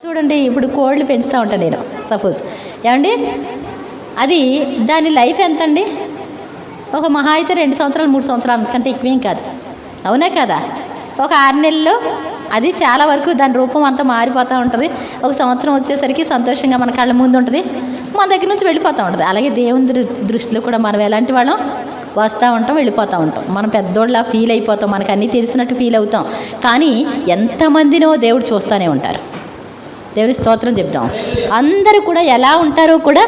చూడండి, ఇప్పుడు కోళ్ళు పెంచుతూ ఉంటాను నేను. సపోజ్ ఏమండి, అది దాని లైఫ్ ఎంత అండి? ఒక మహా అయితే 2 సంవత్సరాలు 3 సంవత్సరాలు, అంతకంటే ఎక్కువేం కాదు. అవునా కదా? ఒక 6 నెలల్లో అది చాలా వరకు దాని రూపం అంతా మారిపోతూ ఉంటుంది. ఒక సంవత్సరం వచ్చేసరికి సంతోషంగా మన కళ్ళ ముందు ఉంటుంది, మన దగ్గర నుంచి వెళ్ళిపోతూ ఉంటుంది. అలాగే దేవుని దృష్టిలో కూడా మనం ఎలాంటి వాళ్ళం, వస్తూ ఉంటాం, వెళ్ళిపోతూ ఉంటాం. మనం పెద్దోళ్ళ ఫీల్ అయిపోతాం, మనకు అన్నీ తెలిసినట్టు ఫీల్ అవుతాం. కానీ ఎంతమందినో దేవుడు చూస్తూనే ఉంటారు. దేవుని స్తోత్రం చెప్తాం. అందరూ కూడా ఎలా ఉంటారో కూడా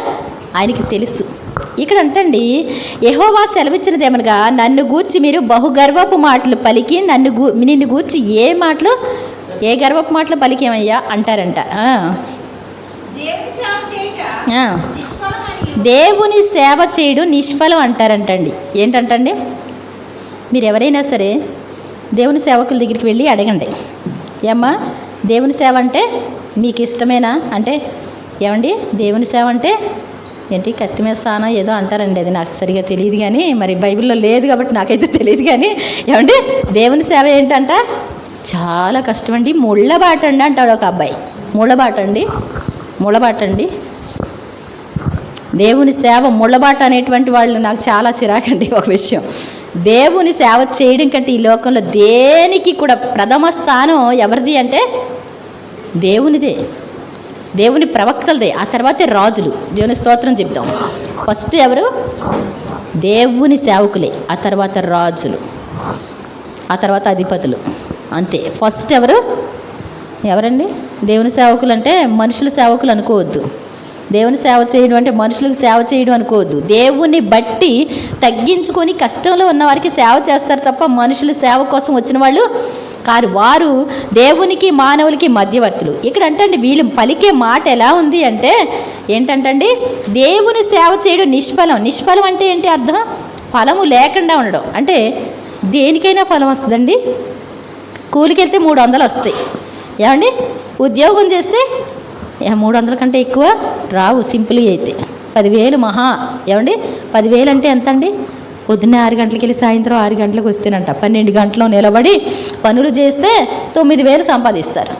ఆయనకి తెలుసు. ఇక్కడ అంటండి, యెహోవా సెలవిచ్చినది ఏమనగా, నన్ను గూర్చి మీరు బహుగర్వపు మాటలు పలికి నిన్ను గూర్చి ఏ మాటలు, ఏ గర్వపు మాటలు పలికేమయ్యా అంటారంట. దేవుని సేవ చేయడం నిష్ఫలం అంటారంటండి. ఏంటంటండి, మీరు ఎవరైనా సరే దేవుని సేవకుల దగ్గరికి వెళ్ళి అడగండి, ఏమ్మా దేవుని సేవ అంటే మీకు ఇష్టమేనా అంటే, ఏమండి దేవుని సేవ అంటే ఏంటి, కత్తి మీద స్థానం ఏదో అంటారండి, అది నాకు సరిగా తెలియదు కానీ, మరి బైబిల్లో లేదు కాబట్టి నాకైతే తెలియదు కానీ, ఏమండి దేవుని సేవ ఏంటంట, చాలా కష్టం అండి, ముళ్ళబాటండి అంటాడు ఒక అబ్బాయి. ముళ్ళబాటండి దేవుని సేవ ముళ్ళబాట అనేటువంటి వాళ్ళు నాకు చాలా చిరాకండి. ఒక విషయం, దేవుని సేవ చేయడం కంటే ఈ లోకంలో దేనికి కూడా ప్రథమ స్థానం ఎవరిది అంటే దేవునిదే, దేవుని ప్రవక్తలదే, ఆ తర్వాతే రాజులు. దేవుని స్తోత్రం చెప్తాం. ఫస్ట్ ఎవరు? దేవుని సేవకులే, ఆ తర్వాత రాజులు, ఆ తర్వాత అధిపతులు, అంతే. ఫస్ట్ ఎవరండి? దేవుని సేవకులు అంటే మనుషుల సేవకులు అనుకోవద్దు. దేవుని సేవ చేయడం అంటే మనుషులకు సేవ చేయడం అనుకోవద్దు. దేవుని బట్టి తగ్గించుకొని కష్టంలో ఉన్న వారికి సేవ చేస్తారు తప్ప మనుషుల సేవ కోసం వచ్చిన వాళ్ళు కారు. వారు దేవునికి మానవులకి మధ్యవర్తులు. ఇక్కడ అంటండి, వీళ్ళు పలికే మాట ఎలా ఉంది అంటే ఏంటంటండి, దేవుని సేవ చేయడం నిష్ఫలం. నిష్ఫలం అంటే ఏంటి అర్థం? ఫలము లేకుండా ఉండడం. అంటే దేనికైనా ఫలం వస్తుందండి. కూలికి వెళ్తే 300 వస్తాయి, ఏమండి ఉద్యోగం చేస్తే 300 కంటే ఎక్కువ రావు. సింపుల్గా అయితే 10,000 మహా, ఏమండి 10,000 అంటే ఎంత అండి? పొద్దున్నే 6 గంటలకు వెళ్ళి సాయంత్రం 6 గంటలకు వస్తేనంట 12 గంటలు నిలబడి పనులు చేస్తే 9,000 సంపాదిస్తారు.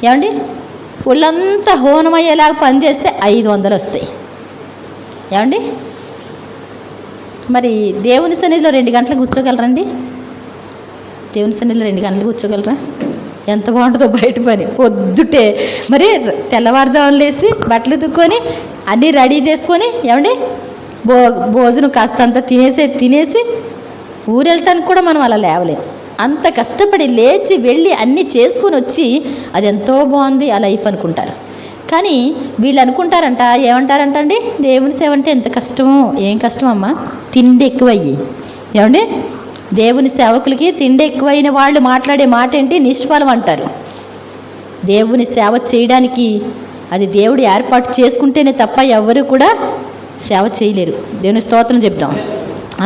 ఏమండి ఒళ్ళంతా హోనమయ్యేలాగా పని చేస్తే 500 వస్తాయి. ఏమండి మరి దేవుని సన్నిధిలో 2 గంటలకు కూర్చోగలరండి? దేవుని సన్నిధిలో 2 గంటలకు కూర్చోగలరా? ఎంత బాగుంటుందో బయట పని. పొద్దుటే మరి తెల్లవారుజామున లేసి బట్టలు తుక్కొని అన్నీ రెడీ చేసుకొని, ఏమండి భోజనం కాస్తంత తినేసి ఊరెళ్ళటానికి కూడా మనం అలా లేవలేము. అంత కష్టపడి లేచి వెళ్ళి అన్నీ చేసుకొని వచ్చి అది ఎంతో బాగుంది ఆ లైఫ్ అనుకుంటారు. కానీ వీళ్ళు అనుకుంటారంట, ఏమంటారంట అండి, దేవుని సేవ అంటే ఎంత కష్టమో. ఏం కష్టం అమ్మా? తిండి ఎక్కువయ్యి. ఏమండి దేవుని సేవకులకి తిండి ఎక్కువైన వాళ్ళు మాట్లాడే మాట ఏంటి? నిష్ఫలం అంటారు. దేవుని సేవ చేయడానికి అది దేవుడు ఏర్పాటు చేసుకుంటేనే తప్ప ఎవరు కూడా సేవ చేయలేరు. దేవుని స్తోత్రం చెప్తాం.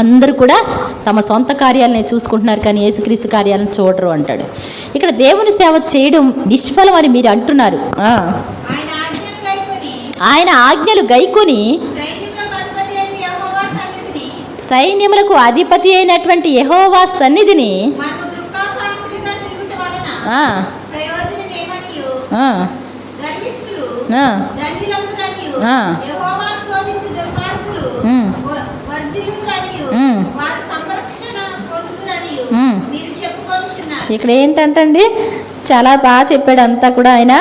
అందరూ కూడా తమ సొంత కార్యాలని చూసుకుంటున్నారు కానీ యేసుక్రీస్తు కార్యాలను చూడరు అంటాడు. ఇక్కడ దేవుని సేవ చేయడం నిష్ఫలం అని మీరు అంటున్నారు. ఆయన ఆజ్ఞలు గైకొని సైన్యములకు అధిపతి అయినటువంటి యెహోవా సన్నిధిని ఇక్కడ ఏంటంటండి, చాలా బాగా చెప్పాడు అంతా కూడా ఆయన.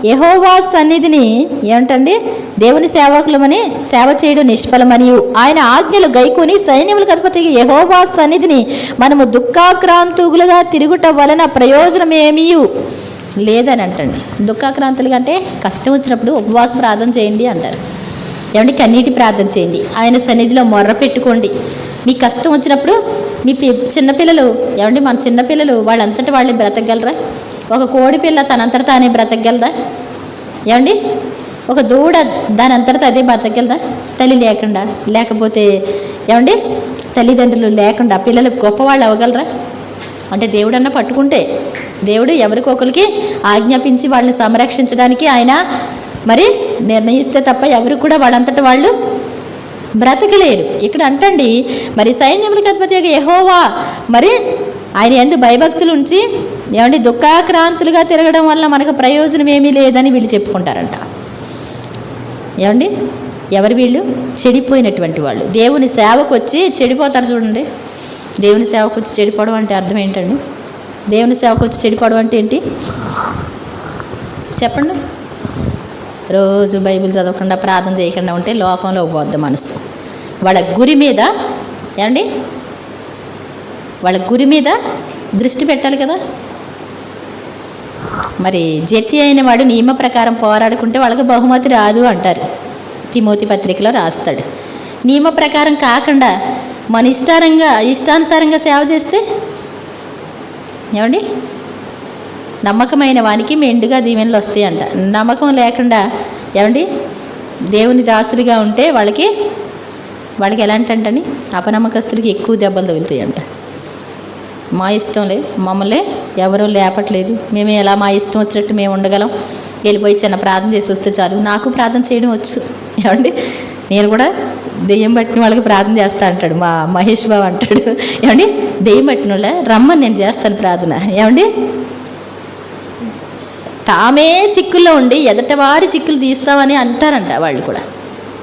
యెహోవా సన్నిధిని ఏమిటండి, దేవుని సేవకులమని సేవ చేయడం నిష్ఫలమని ఆయన ఆజ్ఞలు గైకొని సైన్యములకు అధిపతి యెహోవా సన్నిధిని మనము దుఃఖాక్రాంతులుగా తిరుగుట వలన ప్రయోజనమేమీ లేదని అంటండి. దుఃఖాక్రాంతులుగా అంటే కష్టం వచ్చినప్పుడు ఉపవాస ప్రార్థన చేయండి అంటారు. ఏమంటే కన్నీటి ప్రార్థన చేయండి, ఆయన సన్నిధిలో మొర్ర పెట్టుకోండి. మీ కష్టం వచ్చినప్పుడు మీ చిన్నపిల్లలు, ఏమండి మన చిన్నపిల్లలు వాళ్ళంతటి వాళ్ళే బ్రతకగలరా? ఒక కోడి పిల్ల తనంతట తానే బ్రతకగలదా? ఏమండి ఒక దూడ దాని అంతటా అదే బ్రతకగలదా? తల్లి లేకుండా, లేకపోతే ఏమండి తల్లిదండ్రులు లేకుండా పిల్లలు గొప్పవాళ్ళు అవ్వగలరా? అంటే దేవుడన్నా పట్టుకుంటే, దేవుడు ఎవరికొకరికి ఆజ్ఞాపించి వాళ్ళని సంరక్షించడానికి ఆయన మరి నిర్ణయిస్తే తప్ప ఎవరు కూడా వాళ్ళంతటా వాళ్ళు బ్రతకలేరు. ఇక్కడ అంటండి, మరి సైన్యములకు అధిపతి యెహోవా మరి ఆయన యందు భయభక్తులు ఉంచి ఏమంటే దుఃఖాక్రాంతులుగా తిరగడం వల్ల మనకు ప్రయోజనం ఏమీ లేదని వీళ్ళు చెప్పుకుంటారంట. ఏమండి, ఎవరు వీళ్ళు? చెడిపోయినటువంటి వాళ్ళు. దేవుని సేవకు వచ్చి చెడిపోతారు చూడండి. దేవుని సేవకు వచ్చి చెడిపోవడం అంటే అర్థం ఏంటండి? దేవుని సేవకు వచ్చి చెడిపోవడం అంటే ఏంటి చెప్పండి? రోజు బైబిల్ చదవకుండా ప్రార్థన చేయకుండా ఉంటే లోకంలో పోద్ది మనసు. వాళ్ళ గురి మీద ఏమండి, వాళ్ళ గురి మీద దృష్టి పెట్టాలి కదా. మరి జట్టి అయిన వాడు నియమ ప్రకారం పోరాడుకుంటే వాళ్ళకి బహుమతి రాదు అంటారు. తిమోతి పత్రికలో రాస్తాడు. నియమ ప్రకారం కాకుండా మన ఇష్టానుసారంగా సేవ చేస్తే ఏమండి, నమ్మకమైన వానికి మెండుగా దీవెనలు వస్తాయంట. నమ్మకం లేకుండా ఏమండి దేవుని దాసుడిగా ఉంటే వాళ్ళకి ఎలాంటంటని అపనమ్మకస్తులకి ఎక్కువ దెబ్బలు తగులుతాయంట. మా ఇష్టంలే, మమ్మల్ని ఎవరూ లేపట్లేదు, మేము ఎలా మా ఇష్టం వచ్చినట్టు మేము ఉండగలం, వెళ్ళిపోయి చిన్న ప్రార్థన చేసి వస్తే చాలు. నాకు ప్రార్థన చేయడం వచ్చు ఏమండి, నేను కూడా దెయ్యం పట్టిన వాళ్ళకి ప్రార్థన చేస్తా అంటాడు మా మహేష్ బాబు అంటాడు. ఏమండి, దెయ్యం పట్టిన వాళ్ళ రమ్మని నేను చేస్తాను ప్రార్థన. ఏమండి, తామే చిక్కుల్లో ఉండి ఎదటవారి చిక్కులు తీస్తామని అంటారంట వాళ్ళు కూడా.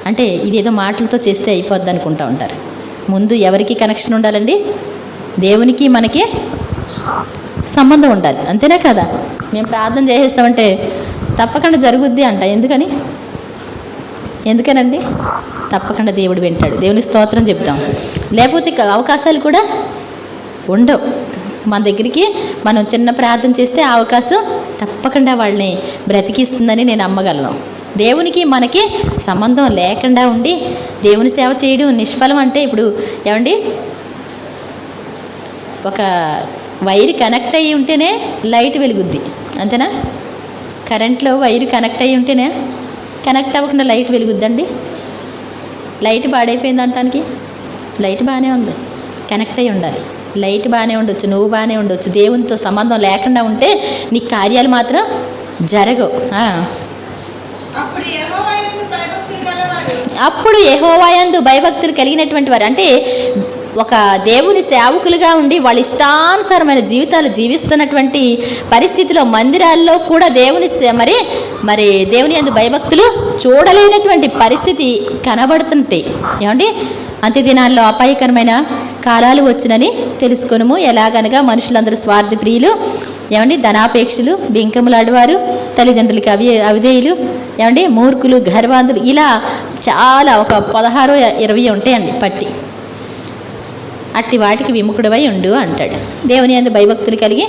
అంటే ఇదేదో మాటలతో చేస్తే అయిపోద్ది అనుకుంటా ఉంటారు. ముందు ఎవరికి కనెక్షన్ ఉండాలండి? దేవునికి మనకి సంబంధం ఉండాలి, అంతేనే కదా. మేము ప్రార్థన చేసేస్తామంటే తప్పకుండా జరుగుద్ది అంట. ఎందుకనండి? తప్పకుండా దేవుడు వింటాడు. దేవుని స్తోత్రం చెప్తాం. లేకపోతే అవకాశాలు కూడా ఉండవు మన దగ్గరికి. మనం చిన్న ప్రార్థన చేస్తే ఆ అవకాశం తప్పకుండా వాళ్ళని బ్రతికిస్తుందని నేను నమ్మగలను. దేవునికి మనకి సంబంధం లేకుండా ఉండి దేవుని సేవ చేయడం నిష్ఫలం అంటే ఇప్పుడు ఏమండి, ఒక వైర్ కనెక్ట్ అయ్యి ఉంటేనే లైట్ వెలుగుద్ది, అంతేనా? కరెంట్లో వైర్ కనెక్ట్ అయ్యి ఉంటేనే, కనెక్ట్ అవ్వకుండా లైట్ వెలుగుద్దండి? లైట్ పాడైపోయింది అంటానికి లైట్ బాగానే ఉంది, కనెక్ట్ అయ్యి ఉండాలి. లైట్ బాగానే ఉండొచ్చు, నువ్వు బాగానే ఉండొచ్చు, దేవునితో సంబంధం లేకుండా ఉంటే నీ కార్యాలు మాత్రం జరగవు. అప్పుడు యెహోవా యందు భయభక్తులు కలిగినటువంటి వారు, అంటే ఒక దేవుని సేవకులుగా ఉండి వాళ్ళ ఇష్టానుసారమైన జీవితాలు జీవిస్తున్నటువంటి పరిస్థితిలో మందిరాల్లో కూడా మరి దేవుని యందు భయభక్తులు చూడలేనటువంటి పరిస్థితి కనబడుతుంటాయి. ఏమండి, అంత్య దినాల్లో అపాయకరమైన కాలాలు వచ్చునని తెలుసుకొనుము. ఎలాగనగా మనుషులందరూ స్వార్థ ప్రియులు, ఏమండి ధనాపేక్షలు, బింకములాడువారు, తల్లిదండ్రులకి అవిధేయులు, ఏమండి మూర్ఖులు, గర్వాంధులు, ఇలా చాలా ఒక 16-20 ఉంటాయండి పట్టి. అట్టి వాటికి విముఖుడవై ఉండు అంటాడు. దేవుని యందు భయభక్తులు కలిగి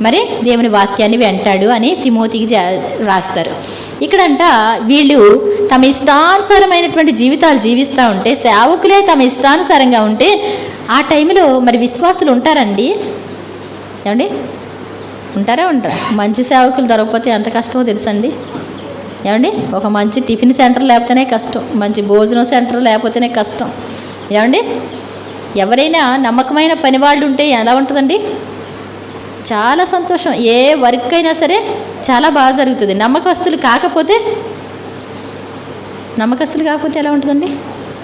మరి దేవుని వాక్యాన్ని వెంటాడు అని తిమోతికి రాస్తారు. ఇక్కడంట వీళ్ళు తమ ఇష్టానుసారమైనటువంటి జీవితాలు జీవిస్తూ ఉంటే, సేవకులే తమ ఇష్టానుసారంగా ఉంటే ఆ టైంలో మరి విశ్వాసులు ఉంటారండి? ఏమండి, ఉంటారా? మంచి సేవకులు దొరకకపోతే ఎంత కష్టమో తెలుసండి. ఏమండి, ఒక మంచి టిఫిన్ సెంటర్ లేకపోతేనే కష్టం, మంచి భోజనం సెంటర్ లేకపోతేనే కష్టం. ఏమండి, ఎవరైనా నమ్మకమైన పని వాళ్ళు ఉంటే ఎలా ఉంటుందండి? చాలా సంతోషం. ఏ వర్క్ అయినా సరే చాలా బాగా జరుగుతుంది. నమ్మకస్తులు కాకపోతే ఎలా ఉంటుందండి?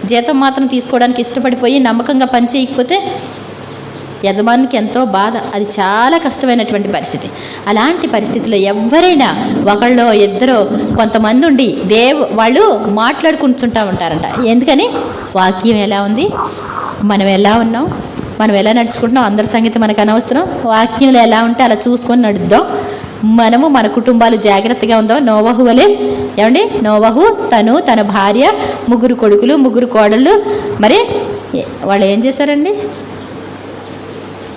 జీతం మాత్రం తీసుకోవడానికి ఇష్టపడిపోయి నమ్మకంగా పని చేయకపోతే యజమానికి ఎంతో బాధ. అది చాలా కష్టమైనటువంటి పరిస్థితి. అలాంటి పరిస్థితిలో ఎవరైనా ఒకళ్ళో ఇద్దరో కొంతమంది ఉండి వాళ్ళు మాట్లాడుకుంటుంటా ఉంటారంట. ఎందుకని? వాక్యం ఎలా ఉంది, మనం ఎలా ఉన్నాం, మనం ఎలా నడుచుకుంటున్నాం, అందరి సంగతి మనకు అనవసరం. వాక్యంలో ఎలా ఉంటే అలా చూసుకొని నడుద్దాం. మనము మన కుటుంబాలు జాగ్రత్తగా ఉందాం. నోవహు వలె, ఏమండి, నోవహు తన భార్య, 3 కొడుకులు, 3 కోడళ్ళు, మరి వాళ్ళు ఏం చేశారండి?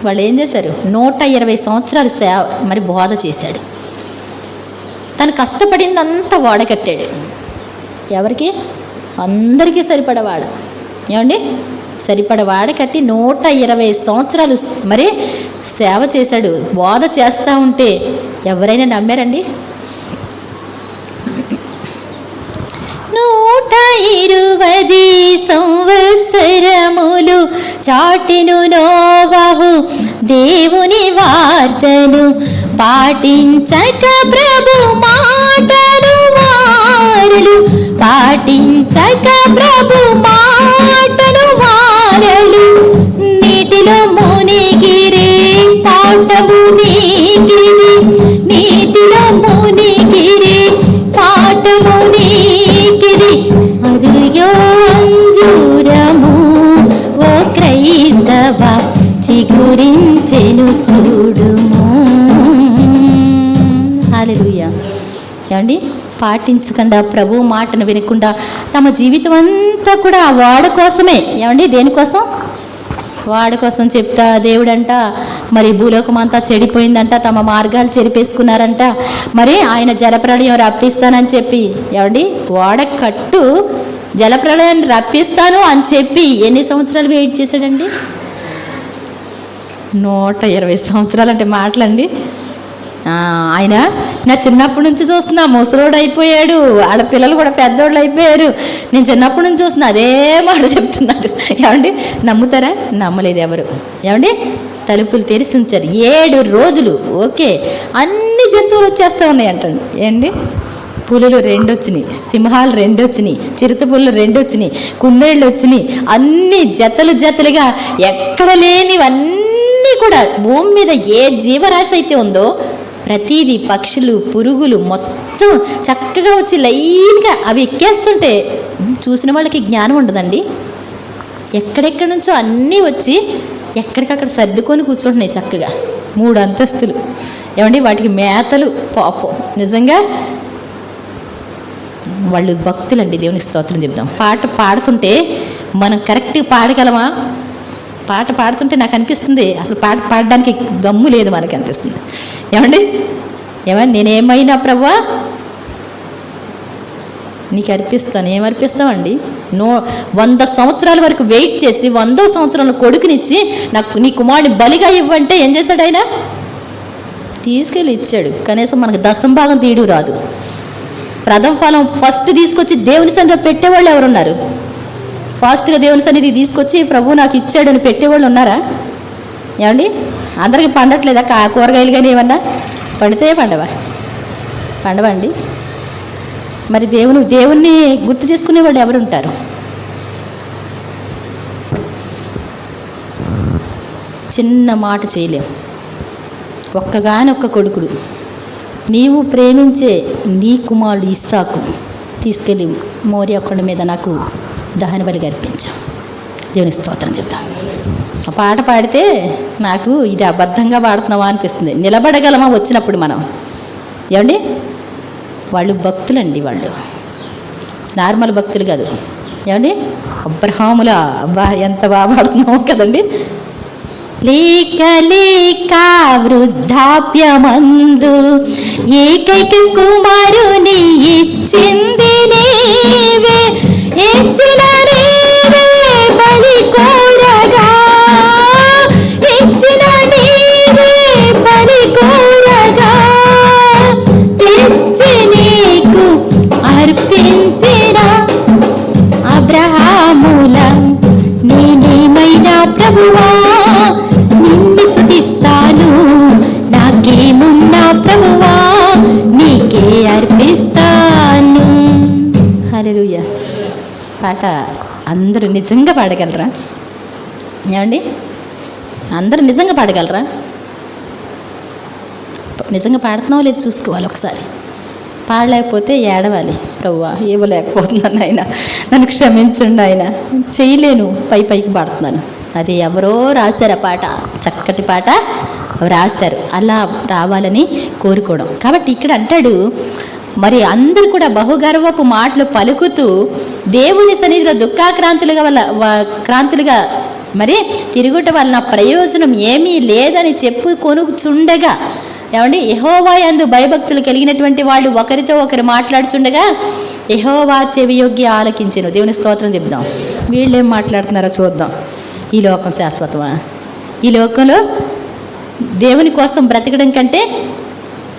120 సంవత్సరాలు మరి బోధ చేశాడు. తను కష్టపడిందంతా వాడకట్టాడు. ఎవరికి? అందరికీ సరిపడవాడు. ఏమండి, సరిపడవాడ కట్టి 120 సంవత్సరాలు మరి సేవ చేశాడు. బోధ చేస్తూ ఉంటే ఎవరైనా నమ్మారండి? 120 సంవత్సరములు చాటిను నోవహు దేవుని వార్తను, పాటించక ప్రభు మాటలు వారలు, పాటించక ప్రభు మాటలు వారలు, నీటిలో మునిగిరే ఏమండి పాటించకుండా ప్రభు మాటను వినకుండా తమ జీవితం అంతా కూడా వాడి కోసమే, ఏమండి దేనికోసం? వాడి కోసం చెప్తా దేవుడంట మరి భూలోకం అంతా చెడిపోయిందంట, తమ మార్గాలు చెరిపేసుకున్నారంట, మరి ఆయన జలప్రళయం రప్పిస్తానని చెప్పి, ఏమండి వాడ కట్టు జలప్రళయాన్ని రప్పిస్తాను అని చెప్పి ఎన్ని సంవత్సరాలు వెయిట్ చేశాడండి? 120 సంవత్సరాలు అంటే మాటలండి. ఆయన నా చిన్నప్పటి నుంచి చూస్తున్నా, ముసలోడు అయిపోయాడు, ఆడపిల్లలు కూడా పెద్దోళ్ళు అయిపోయారు, నేను చిన్నప్పటి నుంచి చూస్తున్నా అదే మాట చెప్తున్నాడు. ఏమండి నమ్ముతారా? నమ్మలేదు ఎవరు. ఏమండి తలుపులు తెరిచి ఉంచారు 7 రోజులు. ఓకే, అన్ని జంతువులు వచ్చేస్తూ ఉన్నాయి అంటండి. ఏంటి పులులు 2 వచ్చినాయి, సింహాలు 2 వచ్చినాయి, చిరుతపులు 2 వచ్చినాయి, కుందేళ్ళు వచ్చినాయి, అన్ని జతలు జతలుగా ఎక్కడ లేనివన్నీ కూడా భూమి మీద ఏ జీవరాశి అయితే ఉందో ప్రతిదీ, పక్షులు పురుగులు మొత్తం చక్కగా వచ్చి లైన్గా అవి ఎక్కేస్తుంటే చూసిన వాళ్ళకి జ్ఞానం ఉండదండి. ఎక్కడెక్కడి నుంచో అన్నీ వచ్చి ఎక్కడికక్కడ సర్దుకొని కూర్చుంటున్నాయి చక్కగా 3 అంతస్తులు. ఏమండి వాటికి మేతలు పాపం. నిజంగా వాళ్ళు భక్తులండి. దేవుని స్తోత్రం చెప్దాం. పాట పాడుతుంటే మనం కరెక్ట్గా పాడగలమా? పాట పాడుతుంటే నాకు అనిపిస్తుంది అసలు పాట పాడడానికి దమ్ము లేదు మనకి అనిపిస్తుంది. ఏమండి నేనేమైనా ప్రభువా నీకు అర్పిస్తాను. ఏమర్పిస్తామండి? 100 సంవత్సరాల వరకు వెయిట్ చేసి 100వ సంవత్సరంలో కొడుకునిచ్చి నాకు నీ కుమారుని బలిగా ఇవ్వంటే ఏం చేశాడు ఆయన? తీసుకెళ్ళి ఇచ్చాడు. కనీసం మనకు దశంభాగం తీయడం రాదు. ప్రథమ ఫలం ఫస్ట్ తీసుకొచ్చి దేవుని సన్నిధిలో పెట్టేవాళ్ళు ఎవరున్నారు? ఫాస్ట్గా దేవుని సన్నిధి తీసుకొచ్చి ప్రభు నాకు ఇచ్చాడని పెట్టేవాళ్ళు ఉన్నారా? ఏమండి అందరికీ పండట్లేదా? కూరగాయలు కానీ ఏమన్నా పడితే పండవండి. మరి దేవుణ్ణి గుర్తు చేసుకునేవాళ్ళు ఎవరు ఉంటారు? చిన్న మాట చేయలేం. ఒక్కగానొక్క కొడుకుడు, నీవు ప్రేమించే నీ కుమారుడు ఇస్సాకు తీసుకెళ్ళి మోరియా కొండ మీద నాకు దహన బలిగా అర్పించు. దేవుని స్తోత్రం చెప్తాం. ఆ పాట పాడితే నాకు ఇది అబద్ధంగా పాడుతున్నావా అనిపిస్తుంది. నిలబడగలమా వచ్చినప్పుడు మనం? ఏమండి వాళ్ళు భక్తులండి, వాళ్ళు నార్మల్ భక్తులు కాదు. ఏమండి అబ్రహాముల అబ్బా ఎంత బాగా పాడుతున్నామో కదండి. లేక లేక వృద్ధాప్యమందు ఏకైక కుమారుని ఇచ్చింది నీవే, ఇచ్చిన నీవే బలి కోరగా, ఇచ్చిన నీవే బలి కోరగా, తెచ్చి నీకు అర్పించిన అబ్రహాముల నేనేమైనా ప్రభువా నిన్ను స్తుతిస్తాను, నాకేమున్నా ప్రభువా నీకే అర్పిస్తాను. హల్లెలూయా. పాట అందరూ నిజంగా పాడగలరా? ఏమండి అందరూ నిజంగా పాడగలరా? నిజంగా పాడుతున్నావో లేదు చూసుకోవాలి ఒకసారి. పాడలేకపోతే ఏడవాలి, ప్రభువా ఇవ్వలేకపోతున్నాను ఆయన, నన్ను క్షమించండి ఆయన, చేయలేను, పైకి పాడుతున్నాను. అది ఎవరో రాశారు ఆ పాట, చక్కటి పాట రాశారు. అలా రావాలని కోరుకోవడం. కాబట్టి ఇక్కడ అంటాడు మరి అందరూ కూడా బహుగర్వపు మాటలు పలుకుతూ దేవుని సన్నిధిలో క్రాంతులుగా మరి తిరుగుట వలన ప్రయోజనం ఏమీ లేదని చెప్పుకొనుచుండగా, ఏమండి యెహోవా యందు భయభక్తులు కలిగినటువంటి వాళ్ళు ఒకరితో ఒకరు మాట్లాడుచుండగా యెహోవా చెవియొగ్గి ఆలకించెను. దేవుని స్తోత్రం చెప్దాం. వీళ్ళేం మాట్లాడుతున్నారో చూద్దాం. ఈ లోకం శాశ్వతమా? ఈ లోకంలో దేవుని కోసం బ్రతకడం కంటే